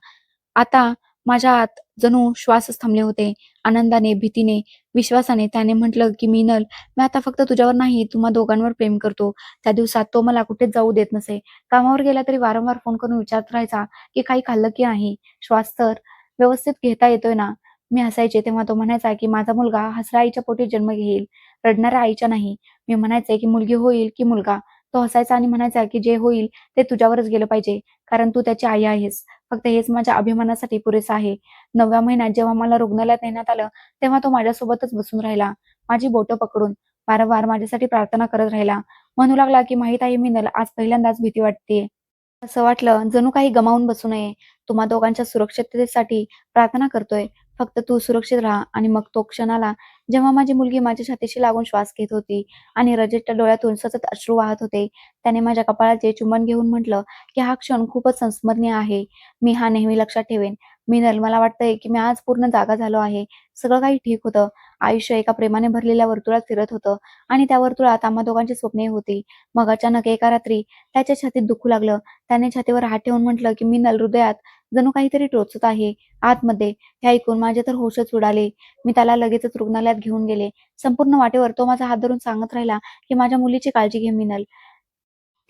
आता माझ्या आत जणू श्वासच थांबले होते. आनंदाने, भीतीने, विश्वासाने त्याने म्हटलं, की "मिनल, मी आता फक्त तुझ्यावर नाही, तुम्हा दोघांवर प्रेम करतो." त्या दिवसात तो मला कुठेच जाऊ देत नसे. कामावर गेला तरी वारंवार फोन करून विचारत राहायचा, की "काही खाल्लं की नाही? श्वास तर व्यवस्थित घेता येतोय ना?" मी हसायचे तेव्हा तो म्हणायचा, की "माझा मुलगा हसऱ्या आईच्या पोटी जन्म घेईल, रडणाऱ्या आईच्या नाही." मी म्हणायचे, की "मुलगी होईल की मुलगा?" तो हसायचा आणि म्हणायचा, की "जे होईल ते तुझ्यावरच गेलं पाहिजे, कारण तू त्याची आई आहेस. फक्त हेच माझ्या अभिमानासाठी पुरेसं आहे." 9व्या महिन्यात जेव्हा मला रुग्णालयात नेण्यात आलं, तेव्हा तो माझ्यासोबतच बसून राहिला. माझी बोटं पकडून वारंवार माझ्यासाठी प्रार्थना करत राहिला. म्हणू लागला, की "माहीत आहे मिनल, आज पहिल्यांदाच भीती वाटतेय. असं वाटलं जणू काही गमावून बसू नये. तुम्हा दोघांच्या सुरक्षिततेसाठी प्रार्थना करतोय. फक्त तू सुरक्षित राहा." आणि मग तो क्षण आला, जेव्हा माझी मुलगी माझ्या छातीशी लागून श्वास घेत होती आणि रजतच्या डोळ्यातून सतत अश्रू वाहत होते. त्याने माझ्या कपाळाचे चुंबन घेऊन म्हटलं, की "हा क्षण खूपच संस्मरणीय आहे. मी हा नेहमी लक्षात ठेवेन. मिनल, मला वाटतंय, की मी आज पूर्ण जागा झालो आहे." सगळं काही ठीक होतं. आयुष्य एका प्रेमाने भरलेल्या वर्तुळात फिरत होतं आणि त्या वर्तुळात आम्हा दोघांची स्वप्नही होती. मग अचानक एका रात्री त्याच्या छातीत दुखू लागलं. त्याने छातीवर हात ठेवून म्हटलं, की "मिनल, हृदयात जणू काहीतरी टोचत आहे आतमध्ये." हे ऐकून माझे तर होशच उडाले. मी त्याला लगेचच रुग्णालयात घेऊन गेले. संपूर्ण वाटेवर तो माझा हात धरून सांगत राहिला, की "माझ्या मुलीची काळजी घे मिनल.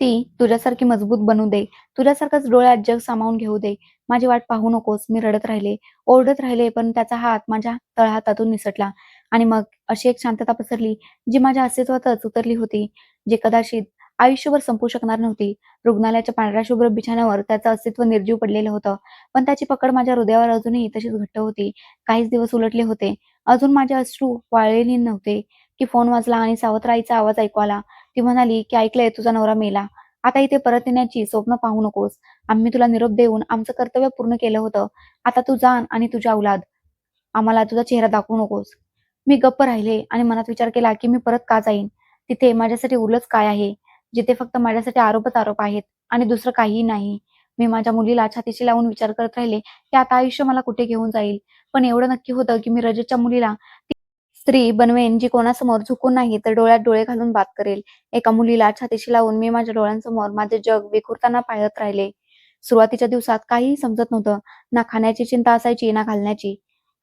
ती तुझ्यासारखी मजबूत बनू दे. तुझ्यासारखंच डोळ्यात जग सामावून घेऊ दे. माझी वाट पाहू नकोस." मी रडत राहिले, ओरडत राहिले, पण त्याचा हात माझ्या तळहातातून निसटला आणि मग अशी एक शांतता पसरली, जी माझ्या अस्तित्वातच उतरली होती, जी कदाचित आयुष्यभर संपू शकणार नव्हती. रुग्णालयाच्या पांढऱ्या शुभ्र बिछाण्यावर त्याचं अस्तित्व निर्जीव पडलेलं होतं, पण त्याची पकड माझ्या हृदयावर अजूनही तशीच घट्ट होती. काहीच दिवस उलटले होते. अजून माझे अश्रू वाळलेले नव्हते, की फोन वाजला आणि सावत्र आईचा आवाज ऐकू आला. ती म्हणाली, की "ऐकलंय, तुझा नवरा मेला. आता इथे परत येण्याची स्वप्न पाहू नकोस. आम्ही तुला निरोप देऊन आमचं कर्तव्य पूर्ण केलं होतं. आता तू जा आणि तुझी औलाद. आम्हाला तुझा चेहरा दाखवू नकोस." मी गप्प राहिले आणि मनात विचार केला, की मी परत का जाईन? तिथे माझ्यासाठी उरलंच काय आहे? जिथे फक्त माझ्यासाठी आरोपच आरोप आहेत आणि दुसरं काहीही नाही. मी माझ्या मुलीला छातीशी लावून विचार करत राहिले, की आता आयुष्य मला कुठे घेऊन जाईल. पण एवढं नक्की होतं, की मी रजतच्या मुलीला स्त्री बनवेन, जी कोणासमोर झुकून नाही तर डोळ्यात डोळे घालून बात करेल. एका मुलीला छातीशी लावून मी माझ्या डोळ्यांसमोर माझे जग विखुरताना पाहत राहिले. सुरुवातीच्या दिवसात काहीही समजत नव्हतं. ना खाण्याची चिंता असायची, ना घालण्याची.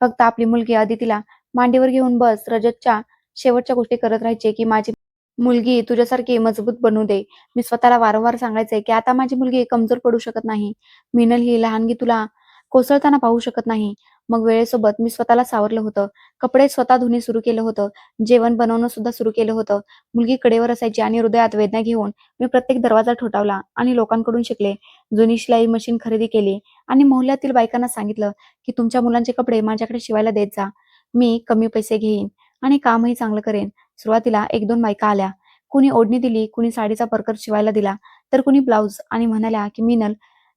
फक्त आपली मुलगी अदितीला मांडीवर घेऊन बस रजतच्या शेवटच्या गोष्टी करत राहायचे, की "माझी मुलगी तुझ्यासारखी मजबूत बनू दे." मी स्वतःला वारंवार सांगायचे, की आता माझी मुलगी कमजोर पडू शकत नाही. मिनल, ही लहानगी तुला कोसळताना पाहू शकत नाही. मग वेळेसोबत मी स्वतःला सावरलं होतं. कपडे स्वतः धुणे सुरू केलं होतं. जेवण बनवणं सुद्धा सुरू केलं होतं. मुलगी कडेवर असायची आणि हृदयात वेदना घेऊन मी प्रत्येक दरवाजा ठोठावला आणि लोकांकडून शिकले. जुनी शिलाई मशीन खरेदी केली आणि मोहल्ल्यातील बायकांना सांगितलं, की तुमच्या मुलांचे कपडे माझ्याकडे शिवायला देत जा. मी कमी पैसे घेईन आणि कामही चांगलं करेन. सुरुवातीला 1-2 बायका आल्या. कुणी ओढणी दिली, कुणी साडीचा परकर शिवायला दिला, तर कुणी ब्लाउज आणि म्हणाल्या, की "मिनल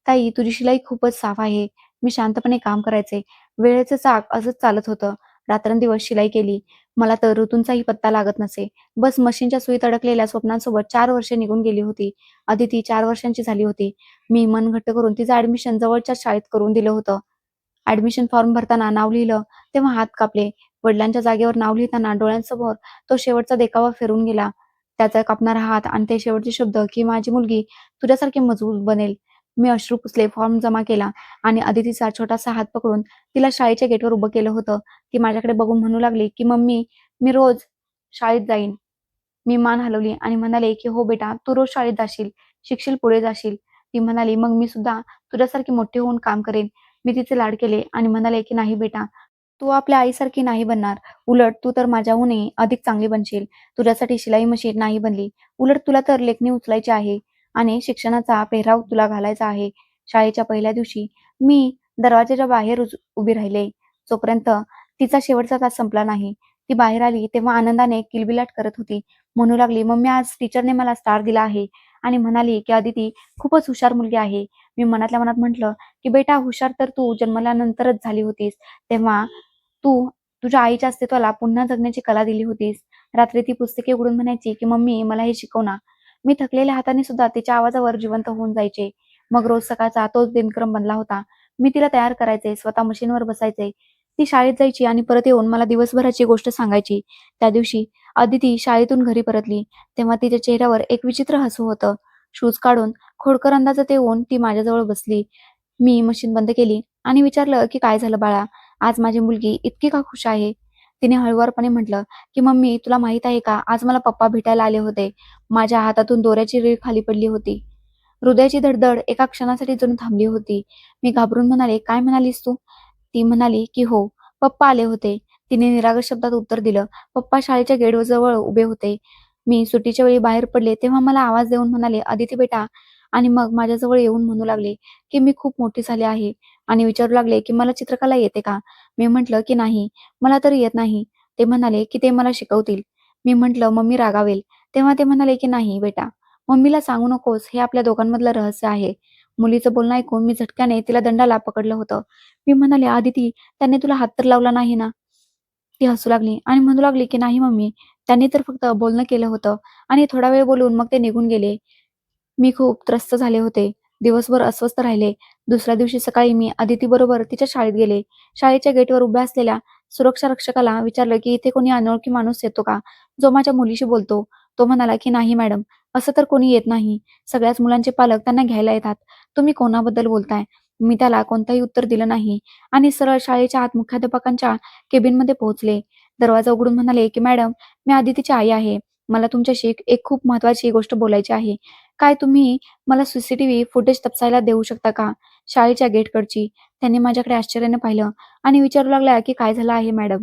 ताई तुझी शिलाई खूपच साफ आहे." मी शांतपणे काम करायचे. वेळेचं चाक असंच चालत होतं. रात्रंदिवस शिलाई केली. मला तर ऋतूंचाही पत्ता लागत नसे. बस मशीनच्या सुईत अडकलेल्या स्वप्नांसोबत 4 वर्षे निघून गेली होती. अदिती 4 वर्षांची झाली होती. मी मन घट्ट करून तिचं ॲडमिशन जवळच्याच शाळेत करून दिलं होतं. ॲडमिशन फॉर्म भरताना नाव लिहिलं, तेव्हा हात कापले. वडिलांच्या जागेवर नाव लिहिताना डोळ्यांसमोर तो शेवटचा देखावा फिरून गेला. त्याचा कापणारा हात आणि ते शेवटचे शब्द, की माझी मुलगी तुझ्यासारखी मजबूत बनेल. मी अश्रू पुसले, फॉर्म जमा केला आणि अदितीचा छोटासा हात पकडून तिला शाळेच्या गेटवर उभं केलं होतं. ती माझ्याकडे बघून म्हणू लागली, की "मम्मी, मी रोज शाळेत जाईन." मी मान हलवली आणि म्हणाले, की "हो बेटा, तू रोज शाळेत जाशील, शिकशील, पुढे जाशील." ती म्हणाली, "मग मी सुद्धा तुझ्यासारखी मोठी होऊन काम करेन." मी तिचे लाड केले आणि म्हणाले, की "नाही बेटा, तू आपल्या आईसारखी नाही बनणार. उलट तू तर माझ्याहूनही अधिक चांगली बनशील. तुझ्यासाठी शिलाई मशीन नाही बनली. उलट तुला तर लेखणी उचलायची आहे आणि शिक्षणाचा पेहराव तुला घालायचा आहे." शाळेच्या पहिल्या दिवशी मी दरवाजाच्या बाहेर उभी राहिले, जोपर्यंत तिचा शेवटचा तास संपला नाही. ती बाहेर आली तेव्हा आनंदाने किलबिलाट करत होती. म्हणू लागली, "मम्मी, आज टीचरने मला स्टार दिला आहे." आणि म्हणाली, की "अदिती खूपच हुशार मुलगी आहे." मी मनातल्या मनात म्हटलं, की "बेटा, हुशार तर तू जन्मल्यानंतरच झाली होतीस. तेव्हा तू तुझ्या आईच्या अस्तित्वाला पुन्हा जगण्याची कला दिली होतीस." रात्री ती पुस्तके उघडून म्हणायची, की "मम्मी, मला हे शिकव ना." मी थकलेल्या हाताने सुद्धा तिच्या आवाजावर जिवंत होऊन जायचे. मग रोज सकाळचा तोच दिनक्रम बनला होता. मी तिला तयार करायचे, स्वतः मशीनवर बसायचे. ती शाळेत जायची आणि परत येऊन मला दिवसभराची गोष्ट सांगायची. त्या दिवशी अदिती शाळेतून घरी परतली, तेव्हा तिच्या चेहऱ्यावर एक विचित्र हसू होतं. शूज काढून खोडकर अंदाजात येऊन ती माझ्याजवळ बसली. मी मशीन बंद केली आणि विचारलं, की "काय झालं बाळा? आज माझी मुलगी इतकी का खुश आहे?" तिने हळुवारपणे म्हटलं, की "मम्मी, तुला माहीत आहे का? आज मला पप्पा भेटायला आले होते." माझ्या हातातून दोऱ्याची रीळ खाली पडली होती. हृदयाची धडधड एका क्षणासाठी जणू थांबली होती. मी घाबरून म्हणाले, "काय म्हणालीस तू?" ती म्हणाली, की "हो, पप्पा आले होते." तिने निरागस शब्दात उत्तर दिलं. पप्पा शाळेच्या गेटजवळ उभे होते. मी सुट्टीच्या वेळी बाहेर पडले तेव्हा मला आवाज देऊन म्हणाले, "अदिती बेटा." आणि मग माझ्याजवळ येऊन म्हणू लागले, की "मी खूप मोठी झाले आहे." आणि विचारू लागले, की "मला चित्रकला येते का?" मी म्हटलं, की "नाही, मला तर येत नाही." ते म्हणाले, की "ते मला शिकवतील." मी म्हटलं, "मम्मी रागावेल." तेव्हा ते म्हणाले, की "नाही बेटा, मम्मीला सांगू नकोस. हे आपल्या दोघांमधलं रहस्य आहे." मुलीचं बोलणं ऐकून मी झटक्याने तिला दंडाला पकडलं होतं. मी म्हणाले, "अदिती, त्याने तुला हात तर लावला नाही ना?" ती हसू लागली आणि म्हणू लागली, की "नाही मम्मी, त्यांनी तर फक्त बोलणं केलं होतं." आणि थोडा वेळ बोलून मग ते निघून गेले. मी खूप त्रस्त झाले होते. दिवसभर अस्वस्थ राहिले. दुसऱ्या दिवशी सकाळी मी अदितीबरोबर तिच्या शाळेत गेले. शाळेच्या गेटवर उभ्या असलेल्या सुरक्षा रक्षकाला विचारलं, की "इथे कोणी अनोळखी माणूस येतो का, जो माझ्या मुलीशी बोलतो?" तो म्हणाला, की "नाही मॅडम, असं तर कोणी येत नाही. सगळ्याच मुलांचे पालक त्यांना घ्यायला येतात. तुम्ही कोणाबद्दल बोलताय?" मी त्याला कोणतंही उत्तर दिलं नाही आणि सरळ शाळेच्या आत मुख्याध्यापकांच्या केबिनमध्ये पोहोचले. दरवाजा उघडून म्हणाले, की "मॅडम, मी अदितीची आई आहे. मला तुमच्याशी एक खूप महत्त्वाची गोष्ट बोलायची आहे. काय तुम्ही मला सीसीटीव्ही फुटेज तपासायला देऊ शकता का? शाळेच्या गेटकडची." त्यांनी माझ्याकडे आश्चर्याने पाहिलं आणि विचारू लागला, की "काय झालं आहे मॅडम?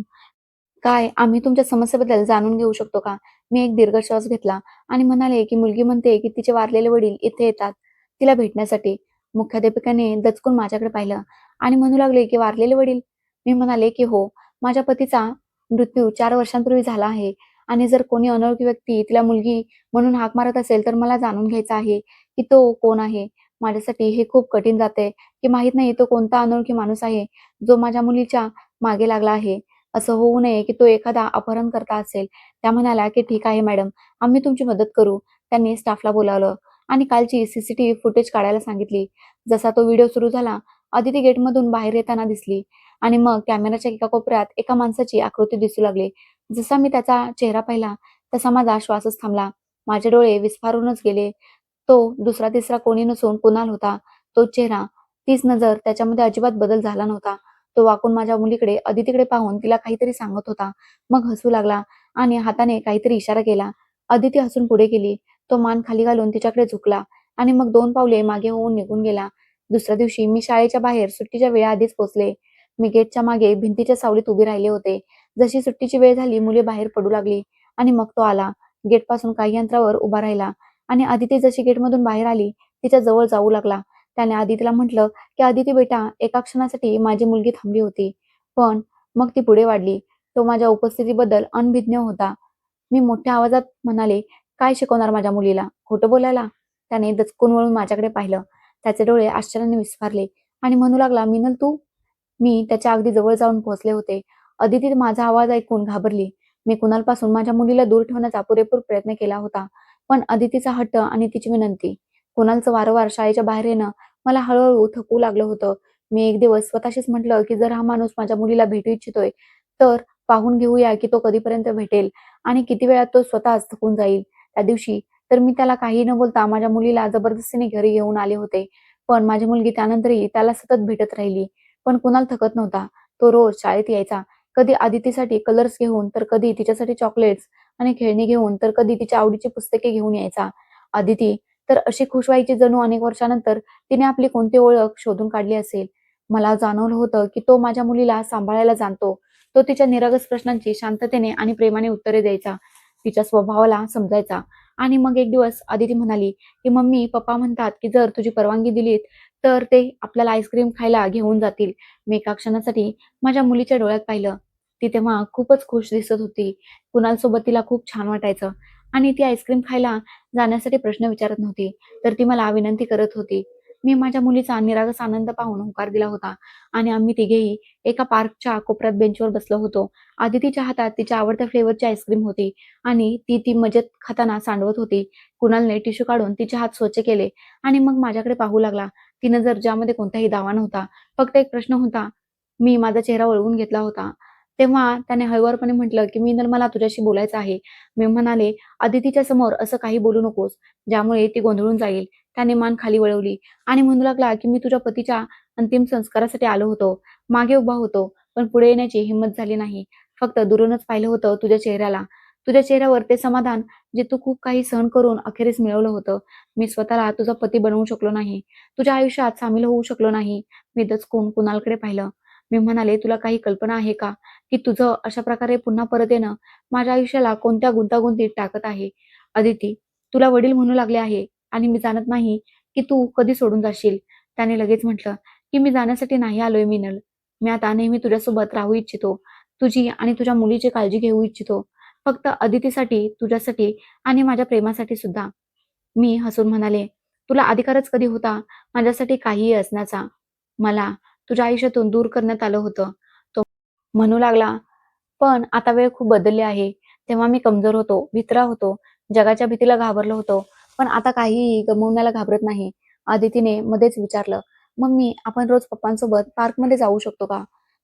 काय आम्ही तुमच्या समस्येबद्दल जाणून घेऊ शकतो का?" मी एक दीर्घ श्वास घेतला आणि म्हणाले, की "मुलगी म्हणते, की तिचे वारलेले वडील इथे येतात तिला भेटण्यासाठी." मुख्याध्यापकाने दचकून माझ्याकडे पाहिलं आणि म्हणू लागले, की "वारलेले वडील?" मी म्हणाले, की "हो, माझ्या पतीचा मृत्यू 4 वर्षांपूर्वी झाला आहे आणि जर कोणी अनोळखी व्यक्ती तिला मुलगी म्हणून हाक मारत असेल, तर मला जाणून घ्यायचं आहे, की तो कोण आहे. माझ्यासाठी हे खूप कठीण जातंय, की माहीत नाही तो कोणता अनोळखी माणूस आहे, जो माझ्या मुलीच्या मागे लागला आहे. असं होऊ नये, की तो एखादा अपहरणकर्ता असेल." त्या म्हणाल्या, की "ठीक आहे मॅडम, आम्ही तुमची मदत करू." त्यांनी स्टाफला बोलावलं आणि कालची सीसीटीव्ही फुटेज काढायला सांगितली. जसा तो व्हिडिओ सुरू झाला, अदिती गेटमधून बाहेर येताना दिसली आणि मग कॅमेराच्या एका कोपऱ्यात एका माणसाची आकृती दिसू लागली. जसा मी त्याचा चेहरा पाहिला, तसा माझा श्वासच थांबला. माझे डोळे विस्फारूनच गेले. तो दुसरा-तिसरा कोणी नसून कुणाल होता. तोच चेहरा, तीच नजर, त्याच्यामध्ये अजिबात बदल झाला नव्हता. तो वाकून माझ्या मुलीकडे, अदितीकडे पाहून तिला काहीतरी सांगत होता. मग हसू लागला आणि हाताने काहीतरी इशारा केला. अदिती हसून पुढे गेली. तो मान खाली घालून तिच्याकडे झुकला आणि मग 2 पावले मागे होऊन निघून गेला. दुसऱ्या दिवशी मी शाळेच्या बाहेर सुट्टीच्या वेळेआधीच पोहोचले. मी गेटच्या मागे भिंतीच्या सावलीत उभी राहिले होते. जशी सुट्टीची वेळ झाली, मुले बाहेर पडू लागली आणि मग तो आला. गेटपासून काही अंतरावर उभा राहिला आणि अदिती जशी गेटमधून बाहेर आली, तिच्या जवळ जाऊ लागला. त्याने अदितीला म्हटलं, की "अदिती बेटा." एका क्षणासाठी माझी मुलगी थांबली होती. पण मग ती पुढे वाढली. तो माझ्या उपस्थितीबद्दल अनभिज्ञ होता. मी मोठ्या आवाजात म्हणाले, "काय शिकवणार माझ्या मुलीला? खोटं बोलायला?" त्याने दचकून वळून माझ्याकडे पाहिलं. त्याचे डोळे आश्चर्याने विस्फारले आणि म्हणू लागला, "मिनल तू?" मी त्याच्या अगदी जवळ जाऊन पोहोचले होते. अदिती माझा आवाज ऐकून घाबरली. मी कुणालपासून माझ्या मुलीला दूर ठेवण्याचा पुरेपूर प्रयत्न केला होता. पण अदितीचा हट्ट आणि तिची विनंती, कुणालचं वारंवार शाळेच्या बाहेर येणं मला हळूहळू थकवू लागलं होतं. मी एक दिवस स्वतःशीच म्हटलं, की जर हा माणूस माझ्या मुलीला भेटू इच्छितोय, तर पाहून घेऊया की तो कधीपर्यंत भेटेल आणि किती वेळात तो स्वतःच थकून जाईल. त्या दिवशी तर मी त्याला काहीही न बोलता माझ्या मुलीला जबरदस्तीने घरी घेऊन आले होते. पण माझी मुलगी त्यानंतरही त्याला सतत भेटत राहिली. पण कुणाल थकत नव्हता. तो रोज शाळेत यायचा. कधी अदितीसाठी कलर्स घेऊन, तर कधी तिच्यासाठी चॉकलेट्स आणि खेळणी घेऊन, तर कधी तिच्या आवडीची पुस्तके घेऊन यायचा. अदिती तर अशी खुश व्हायची जणू अनेक वर्षानंतर तिने आपली कोणती ओळख शोधून काढली असेल. मला जाणवलं होतं, की तो माझ्या मुलीला सांभाळायला जाणतो. तो तिच्या निरागस प्रश्नांची शांततेने आणि प्रेमाने उत्तरे द्यायचा. तिच्या स्वभावाला समजायचा. आणि मग एक दिवस अदिती म्हणाली, की "मम्मी, पप्पा म्हणतात, की जर तुझी परवानगी दिलीत, तर ते आपल्याला आईस्क्रीम खायला घेऊन जातील." मी एका क्षणासाठी माझ्या मुलीच्या डोळ्यात पाहिलं. ती तेव्हा खूपच खुश दिसत होती. कुणालसोबत तिला खूप छान वाटायचं आणि ती आईस्क्रीम खायला जाण्यासाठी प्रश्न विचारत नव्हती, तर ती मला विनंती करत होती. मी माझ्या मुलीचा निरागस आनंद पाहून होकार दिला होता आणि आम्ही तिघेही एका पार्कच्या कोपऱ्यात बेंचवर बसलो होतो. अदितीच्या हातात तिच्या आवडत्या फ्लेवरची आईस्क्रीम होती आणि ती मजेत खाताना सांडवत होती. कुणालने टिश्यू काढून तिचे हात स्वच्छ केले आणि मग माझ्याकडे पाहू लागला. ती नजर ज्यामध्ये कोणताही दावा नव्हता, फक्त एक प्रश्न होता. मी माझा चेहरा वळवून घेतला होता. तेव्हा त्याने हळुवारपणे म्हटलं, की "मिनल, मला तुझ्याशी बोलायचं आहे." मी म्हणाले, "अदितीच्या समोर असं काही बोलू नकोस, ज्यामुळे ती गोंधळून जाईल." त्याने मान खाली वळवली आणि म्हणू लागला, की "मी तुझ्या पतीच्या अंतिम संस्कारासाठी आलो होतो. मागे उभा होतो, पण पुढे येण्याची हिंमत झाली नाही. फक्त दुरूनच पाहिलं होतं तुझ्या चेहऱ्याला. तुझ्या चेहऱ्यावर ते समाधान जे तू खूप काही सहन करून अखेरीस मिळवलं होतं. मी स्वतःला तुझा पती बनवू शकलो नाही. तुझ्या आयुष्यात सामील होऊ शकलो नाही." मी दचकून कुणालकडे पाहिलं. मी म्हणाले, "तुला काही कल्पना आहे का, की तुझं अशा प्रकारे पुन्हा परत येणं माझ्या आयुष्याला कोणत्या गुंतागुंतीत टाकत आहे? अदिती, तुला वडील म्हणू लागले आहे आणि मी जाणत नाही, की तू कधी सोडून जाशील." त्याने लगेच म्हटलं, की "मी जाण्यासाठी नाही आलोय मिनल. मी आता नेहमी तुझ्यासोबत राहू इच्छितो. तुझी आणि तुझ्या मुलीची काळजी घेऊ इच्छितो. फक्त अदितीसाठी, तुझ्यासाठी आणि माझ्या प्रेमासाठी सुद्धा." मी हसून म्हणाले, "तुला अधिकारच कधी होता माझ्यासाठी काहीही असण्याचा? मला तुझ्या आयुष्यातून दूर करण्यात आलं होतं." तो म्हणू लागला, "पण आता वेळ खूप बदलली आहे. तेव्हा मी कमजोर होतो, भित्रा होतो, जगाच्या भीतीला घाबरलो होतो. पण आता काहीही गमावण्याला घाबरत नाही." अदितीने मध्येच विचारलं, "मम्मी, आपण रोज पप्पांसोबत पार्कमध्ये जाऊ शकतो का?"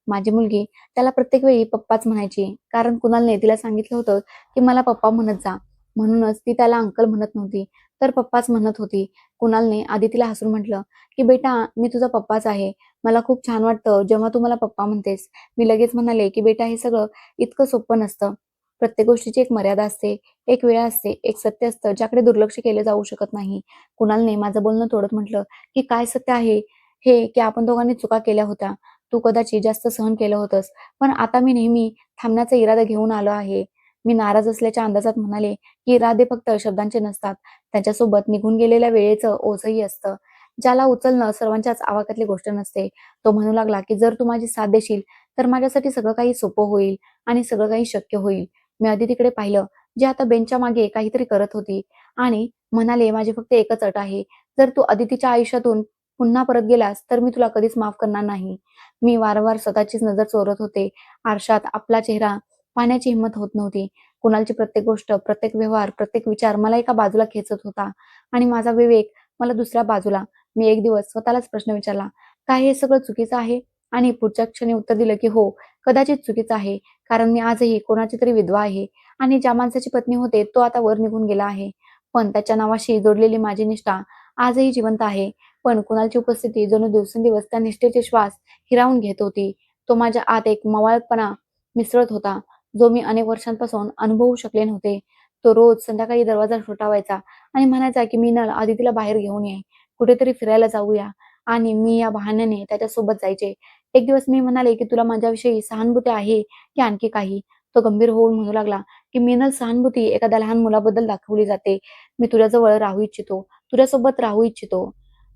माझी मुलगी त्याला प्रत्येक वेळी पप्पाच म्हणायची, कारण कुणालने तिला सांगितलं होतं, की "मला पप्पा म्हणत जा." म्हणूनच ती त्याला अंकल म्हणत नव्हती, तर पप्पाच म्हणत होती. कुणालने आदितीला हसून म्हटलं, की "बेटा, मी तुझा पप्पाच आहे. मला खूप छान वाटतं जेव्हा तू मला पप्पा म्हणतेस." मी लगेच म्हणाले, की "बेटा, हे सगळं इतकं सोपं नसतं. प्रत्येक गोष्टीची एक मर्यादा असते, एक वेळ असते, एक सत्य असतं, ज्याकडे दुर्लक्ष केलं जाऊ शकत नाही." कुणालने माझं बोलणं तोडत म्हटलं, की "काय सत्य आहे हे, की आपण दोघांनी चुका केल्या होत्या. तू कदाचित जास्त सहन केलं होतंस, पण आता मी नेहमी थांबण्याचा इरादा घेऊन आलो आहे." मी नाराज असल्याच्या अंदाजात म्हणाले, की "इरादे फक्त शब्दांचे नसतात. त्यांच्यासोबत निघून गेलेल्या वेळेचं ओझंही असतं. ज्याला उचलणं सर्वांच्याच आवाक्यातली गोष्ट नसते." तो म्हणू लागला, की "जर तू माझी साथ देशील, तर माझ्यासाठी सगळं काही सोपं होईल आणि सगळं काही शक्य होईल." मी अदितीकडे पाहिलं, जी आता बेंचच्या मागे काहीतरी करत होती आणि म्हणाले, "माझी फक्त एकच अट आहे. जर तू अदितीच्या आयुष्यातून पुन्हा परत गेलास, तर मी तुला कधीच माफ करणार नाही." मी वारंवार स्वतःचीच नजर चोरत होते. आरशात आपला चेहरा पाहण्याची हिंमत होत नव्हती. कुणालची प्रत्येक गोष्ट, प्रत्येक व्यवहार, प्रत्येक विचार मला एका बाजूला खेचत होता आणि माझा विवेक मला दुसऱ्या बाजूला. मी एक दिवस स्वतःलाच प्रश्न विचारला, "काय हे सगळं चुकीचं आहे?" आणि पुढच्या क्षणी उत्तर दिलं, की "हो, कदाचित चुकीचं आहे. कारण मी आजही कोणाची तरी विधवा आहे आणि ज्या माणसाची पत्नी होते, तो आता वर निघून गेला आहे. पण त्याच्या नावाशी जोडलेली माझी निष्ठा आजही जिवंत आहे." पण कुणालची उपस्थिती जणू दिवसेंदिवस त्या निष्ठेचे श्वास हिरावून घेत होती. तो माझ्या आत एक मवाळपणा मिसळत होता, जो मी अनेक वर्षांपासून अनुभवू शकले नव्हते. तो रोज संध्याकाळी दरवाजा ठोठावायचा आणि म्हणायचा, की "मीनल, आदितीला बाहेर घेऊन ये. कुठेतरी फिरायला जाऊया." आणि मी या बहाण्याने त्याच्यासोबत जायचे. एक दिवस मी म्हणाले, की "तुला माझ्याविषयी सहानुभूती आहे की आणखी काही?" तो गंभीर होऊन म्हणू लागला, की "मिनल, सहानुभूती एखाद्या लहान मुलाबद्दल दाखवली जाते. मी तुझ्याजवळ राहू इच्छितो. तुझ्यासोबत राहू इच्छितो.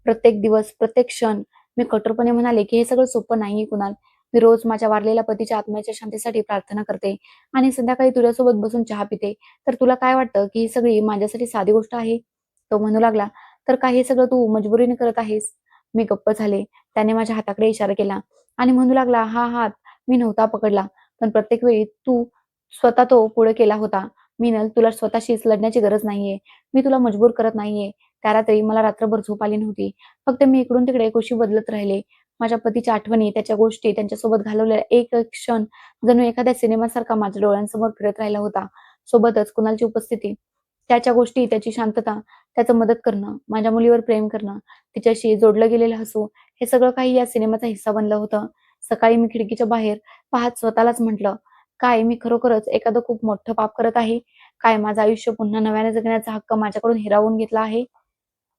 प्रत्येक दिवस, प्रत्येक क्षण." मी कठोरपणे म्हणाले, की "हे सगळं सोपं नाहीये कुणाल. मी रोज माझ्या वारलेल्या पतीच्या आत्म्याच्या शांतीसाठी प्रार्थना करते आणि संध्याकाळी तुझ्यासोबत बसून चहा पिते. तर तुला काय वाटतं, की ही सगळी माझ्यासाठी साधी गोष्ट आहे?" तो म्हणू लागला, "तर काय हे सगळं तू मजबुरीने करत आहेस?" मी गप्प झाले. त्याने माझ्या हाताकडे इशारा केला आणि म्हणू लागला, "हा हात मी नव्हता पकडला, पण प्रत्येक वेळी तू स्वतः तो पुढे केला होता. मिनल, तुला स्वतःशीच लढण्याची गरज नाहीये. मी तुला मजबूर करत नाहीये." त्या रात्री मला रात्रभर झोप आली नव्हती. फक्त मी इकडून-तिकडे कुशी बदलत राहिले. माझ्या पतीच्या आठवणी, त्याच्या गोष्टी, त्यांच्यासोबत घालवलेला एक-एक क्षण जणू एखाद्या सिनेमासारखा माझ्या डोळ्यांसमोर फिरत राहिला होता. सोबतच कुणालची उपस्थिती, त्याच्या गोष्टी, त्याची शांतता, त्याचं मदत करणं, माझ्या मुलीवर प्रेम करणं, तिच्याशी जोडलं गेलेलं हसू, हे सगळं काही या सिनेमाचा हिस्सा बनलं होतं. सकाळी मी खिडकीच्या बाहेर पाहत स्वतःलाच म्हटलं, "काय मी खरोखरच एखादं खूप मोठं पाप करत आहे? काय माझं आयुष्य पुन्हा नव्याने जगण्याचा हक्क माझ्याकडून हिरावून घेतला आहे?"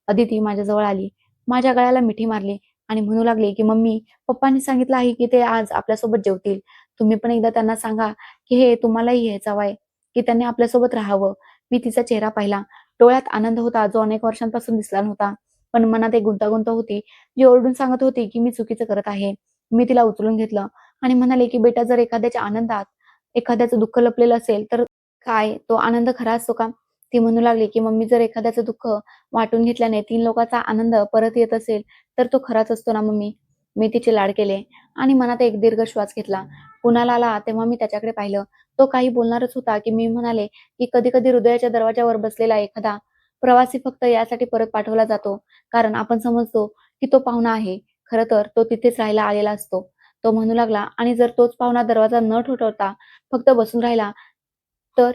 अदिती माझ्याजवळ आली. माझ्या गळ्याला मिठी मारली आणि म्हणू लागली, की "मम्मी, पप्पांनी सांगितलं आहे, की ते आज आपल्यासोबत जेवतील. तुम्ही पण एकदा त्यांना सांगा, की हे तुम्हालाही घ्यायचं हवंय, की त्यांनी आपल्यासोबत राहावं." मी तिचा चेहरा पाहिला. डोळ्यात आनंद होता, जो अनेक वर्षांपासून दिसला नव्हता. पण मनात एक गुंतागुंत होती, जी ओरडून सांगत होती, की मी चुकीचं करत आहे. मी तिला उचलून घेतलं आणि म्हणाले, की "बेटा, जर एखाद्याच्या आनंदात एखाद्याचं दुःख लपलेलं असेल, तर काय तो आनंद खरा असतो का?" ती म्हणू लागली, की "मम्मी, जर एखाद्याचं दुःख वाटून घेतल्याने 3 लोकांचा आनंद परत येत असेल, तर तो खराच असतो ना मम्मी." मी तिचे लाड केले आणि मनात एक दीर्घ श्वास घेतला. कुणाल आला तेव्हा मी त्याच्याकडे पाहिलं. तो काही बोलणारच होता, की मी म्हणाले, की कधी-कधी हृदयाच्या दरवाजावर बसलेला एखादा प्रवासी फक्त यासाठी परत पाठवला जातो, कारण आपण समजतो, की तो पाहुणा आहे. खरं तर तो तिथेच राहायला आलेला असतो. तो म्हणू लागला, "आणि जर तोच पाहुणा दरवाजा न ठोठावता फक्त बसून राहिला तर?"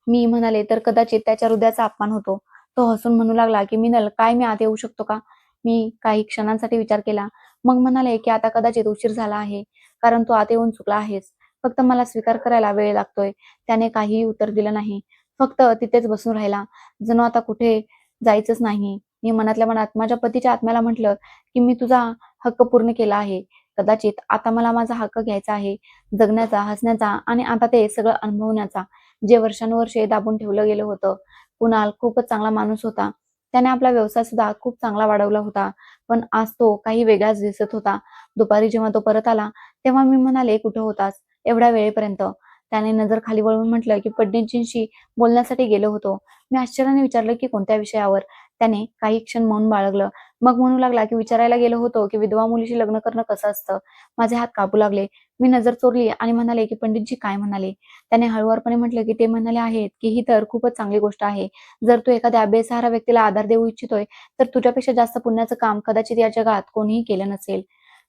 मी म्हणाले, "तर कदाचित त्याच्या हृदयाचा अपमान होतो." तो हसून म्हणू लागला, की "मिनल, काय मी आत येऊ शकतो का?" मी काही क्षणांसाठी विचार केला. मग म्हणाले, की "आता कदाचित उशीर झाला आहे, कारण तू आत येऊन चुकला आहेस. फक्त मला स्वीकार करायला वेळ लागतोय." त्याने काहीही उत्तर दिलं नाही. फक्त तिथेच बसून राहिला. जणू आता कुठे जायचंच नाही. मी मनातल्या मनात माझ्या पतीच्या आत्म्याला म्हटलं, की "मी तुझा हक्क पूर्ण केला आहे. कदाचित आता मला माझा हक्क घ्यायचा आहे. जगण्याचा, हसण्याचा आणि आता ते सगळं अनुभवण्याचा." जे वर्षानुवर्षे दाबून ठेवलं गेलं होतं. कुणाल खूपच चांगला माणूस होता. त्याने आपला व्यवसाय सुद्धा खूप चांगला वाढवला होता. पण आज तो काही वेगळाच दिसत होता. दुपारी जेव्हा तो परत आला, तेव्हा मी म्हणाले, "कुठे होतास एवढ्या वेळेपर्यंत?" त्याने नजर खाली वळवून म्हटलं, की "पंडितजींशी बोलण्यासाठी गेलो होतो." मी आश्चर्याने विचारलं, की "कोणत्या विषयावर?" त्याने काही क्षण मौन बाळगलं. मग म्हणू लागला, की "विचारायला गेलो होतो, की विधवा मुलीशी लग्न करणं कसं असतं?" माझे हात कापू लागले. मी नजर चोरली आणि म्हणाले, की "पंडितजी काय म्हणाले?" त्याने हळुवारपणे म्हटलं, की "ते म्हणाले आहेत, की ही तर खूपच चांगली गोष्ट आहे. जर तू एखाद्या बेसहारा व्यक्तीला आधार देऊ इच्छितोय, तर तुझ्यापेक्षा जास्त पुण्याचं काम कदाचित या जगात कोणीही केलं नसेल.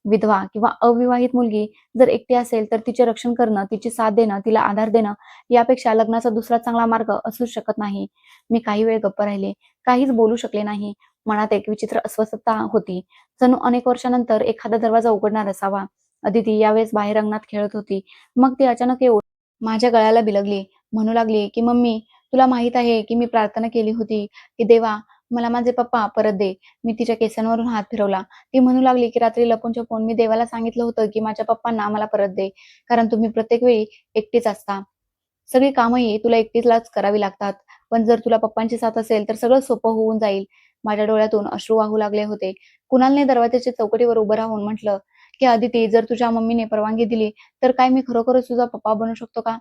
विधवा किंवा अविवाहित मुलगी जर एकटी असेल, तर तिचे रक्षण करणं, तिची साथ देणं, तिला आधार देणं, यापेक्षा लग्नाचा दुसरा चांगला मार्ग असूच शकत नाही." मी काही वेळ गप्प राहिले. काहीच बोलू शकले नाही. मनात एक विचित्र अस्वस्थता होती. जणू अनेक वर्षानंतर एखादा दरवाजा उघडणार असावा. अदिती यावेळेस बाहेर अंगणात खेळत होती. मग ती अचानक येऊन माझ्या गळ्याला बिलगली. म्हणू लागली, की "मम्मी, तुला माहीत आहे, की मी प्रार्थना केली होती, की देवा, मला माझे पप्पा परत दे." मी तिच्या केसांवरून हात फिरवला. ती म्हणू लागली, की "रात्री लपून-छपून मी देवाला सांगितलं होतं, की माझ्या पप्पांना मला परत दे, कारण तुम्ही प्रत्येक वेळी एकटीच असता. सगळी कामंही तुला एकटीलाच करावी लागतात. पण जर तुला पप्पांची साथ असेल, तर सगळं सोपं होऊन जाईल." माझ्या डोळ्यातून अश्रू वाहू लागले होते. कुणालने दरवाजाच्या चौकटीवर उभं राहून म्हटलं, की "अदिती, जर तुझ्या मम्मीने परवानगी दिली, तर काय मी खरोखरच तुझा पप्पा बनू शकतो का?"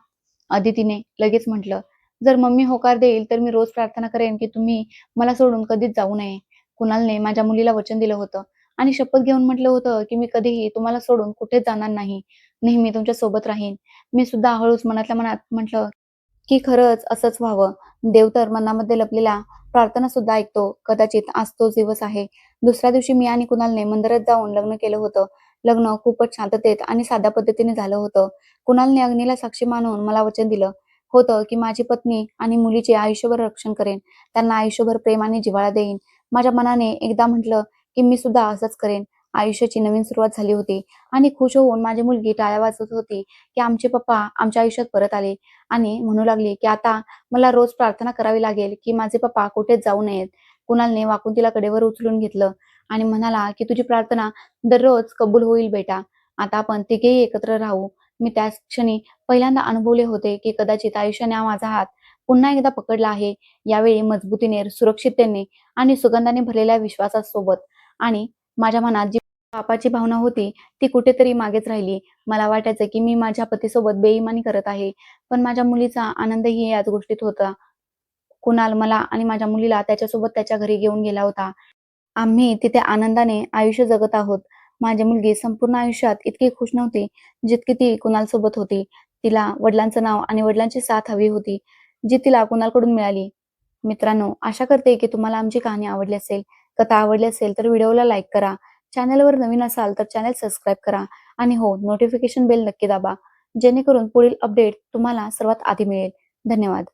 अदितीने लगेच म्हटलं, "जर मम्मी होकार देईल, तर मी रोज प्रार्थना करेन, की तुम्ही मला सोडून कधीच जाऊ नये." कुणालने माझ्या मुलीला वचन दिलं होतं आणि शपथ घेऊन म्हटलं होतं, की "मी कधीही तुम्हाला सोडून कुठेच जाणार नाही. नेहमी तुमच्या सोबत राहीन." मी सुद्धा हळूच मनातल्या मनात म्हटलं, की खरंच असंच व्हावं. देव तर मनामध्ये लपलेल्या प्रार्थना सुद्धा ऐकतो. कदाचित आज तोच दिवस आहे. दुसऱ्या दिवशी मी आणि कुणालने मंदिरात जाऊन लग्न केलं होतं. लग्न खूपच शांततेत आणि साध्या पद्धतीने झालं होतं. कुणालने अग्नीला साक्षी मानून मला वचन दिलं होतं, की माझी पत्नी आणि मुलीचे आयुष्यभर रक्षण करेन. त्यांना आयुष्यभर प्रेम आणि जिव्हाळा देईन. माझ्या मनाने एकदा म्हटलं, की मी सुद्धा असंच करेन. आयुष्याची नवीन सुरुवात झाली होती आणि खुश होऊन माझी मुलगी टाळ्या वाजवत होती, की आमचे पप्पा आमच्या आयुष्यात परत आले. आणि म्हणू लागली, की "आता मला रोज प्रार्थना करावी लागेल, की माझे पप्पा कुठेच जाऊ नयेत." कुणालने वाकून तिला कडेवर उचलून घेतलं आणि म्हणाला की तुझी प्रार्थना दररोज कबूल होईल बेटा. आता आपण तिघेही एकत्र राहू. मी त्याच क्षणी पहिल्यांदा अनुभवले होते की कदाचित आयुष्याने माझा हात पुन्हा एकदा पकडला आहे. यावेळी मजबुतीने, सुरक्षिततेने आणि सुगंधाने भरलेल्या विश्वासासोबत. आणि माझ्या मनात जी पापाची भावना होती ती कुठेतरी मागेच राहिली. मला वाटायचं की मी माझ्या पतीसोबत बेईमानी करत आहे. पण माझ्या मुलीचा आनंदही याच गोष्टीत होता. कुणाल मला आणि माझ्या मुलीला त्याच्यासोबत त्याच्या घरी घेऊन गेला होता. आम्ही तिथे आनंदाने आयुष्य जगत आहोत. माझी मुलगी संपूर्ण आयुष्यात इतकी खुश नव्हती, जितकी ती कुणालसोबत होती. तिला वडिलांचं नाव आणि वडिलांची साथ हवी होती, जी तिला कुणालकडून मिळाली. मित्रांनो, आशा करते की तुम्हाला आमची कहाणी आवडली असेल. कथा आवडली असेल तर व्हिडिओला लाईक करा. चॅनलवर नवीन असाल तर चॅनल सबस्क्राईब करा. आणि हो, नोटिफिकेशन बेल नक्की दाबा, जेणेकरून पुढील अपडेट तुम्हाला सर्वात आधी मिळेल. धन्यवाद.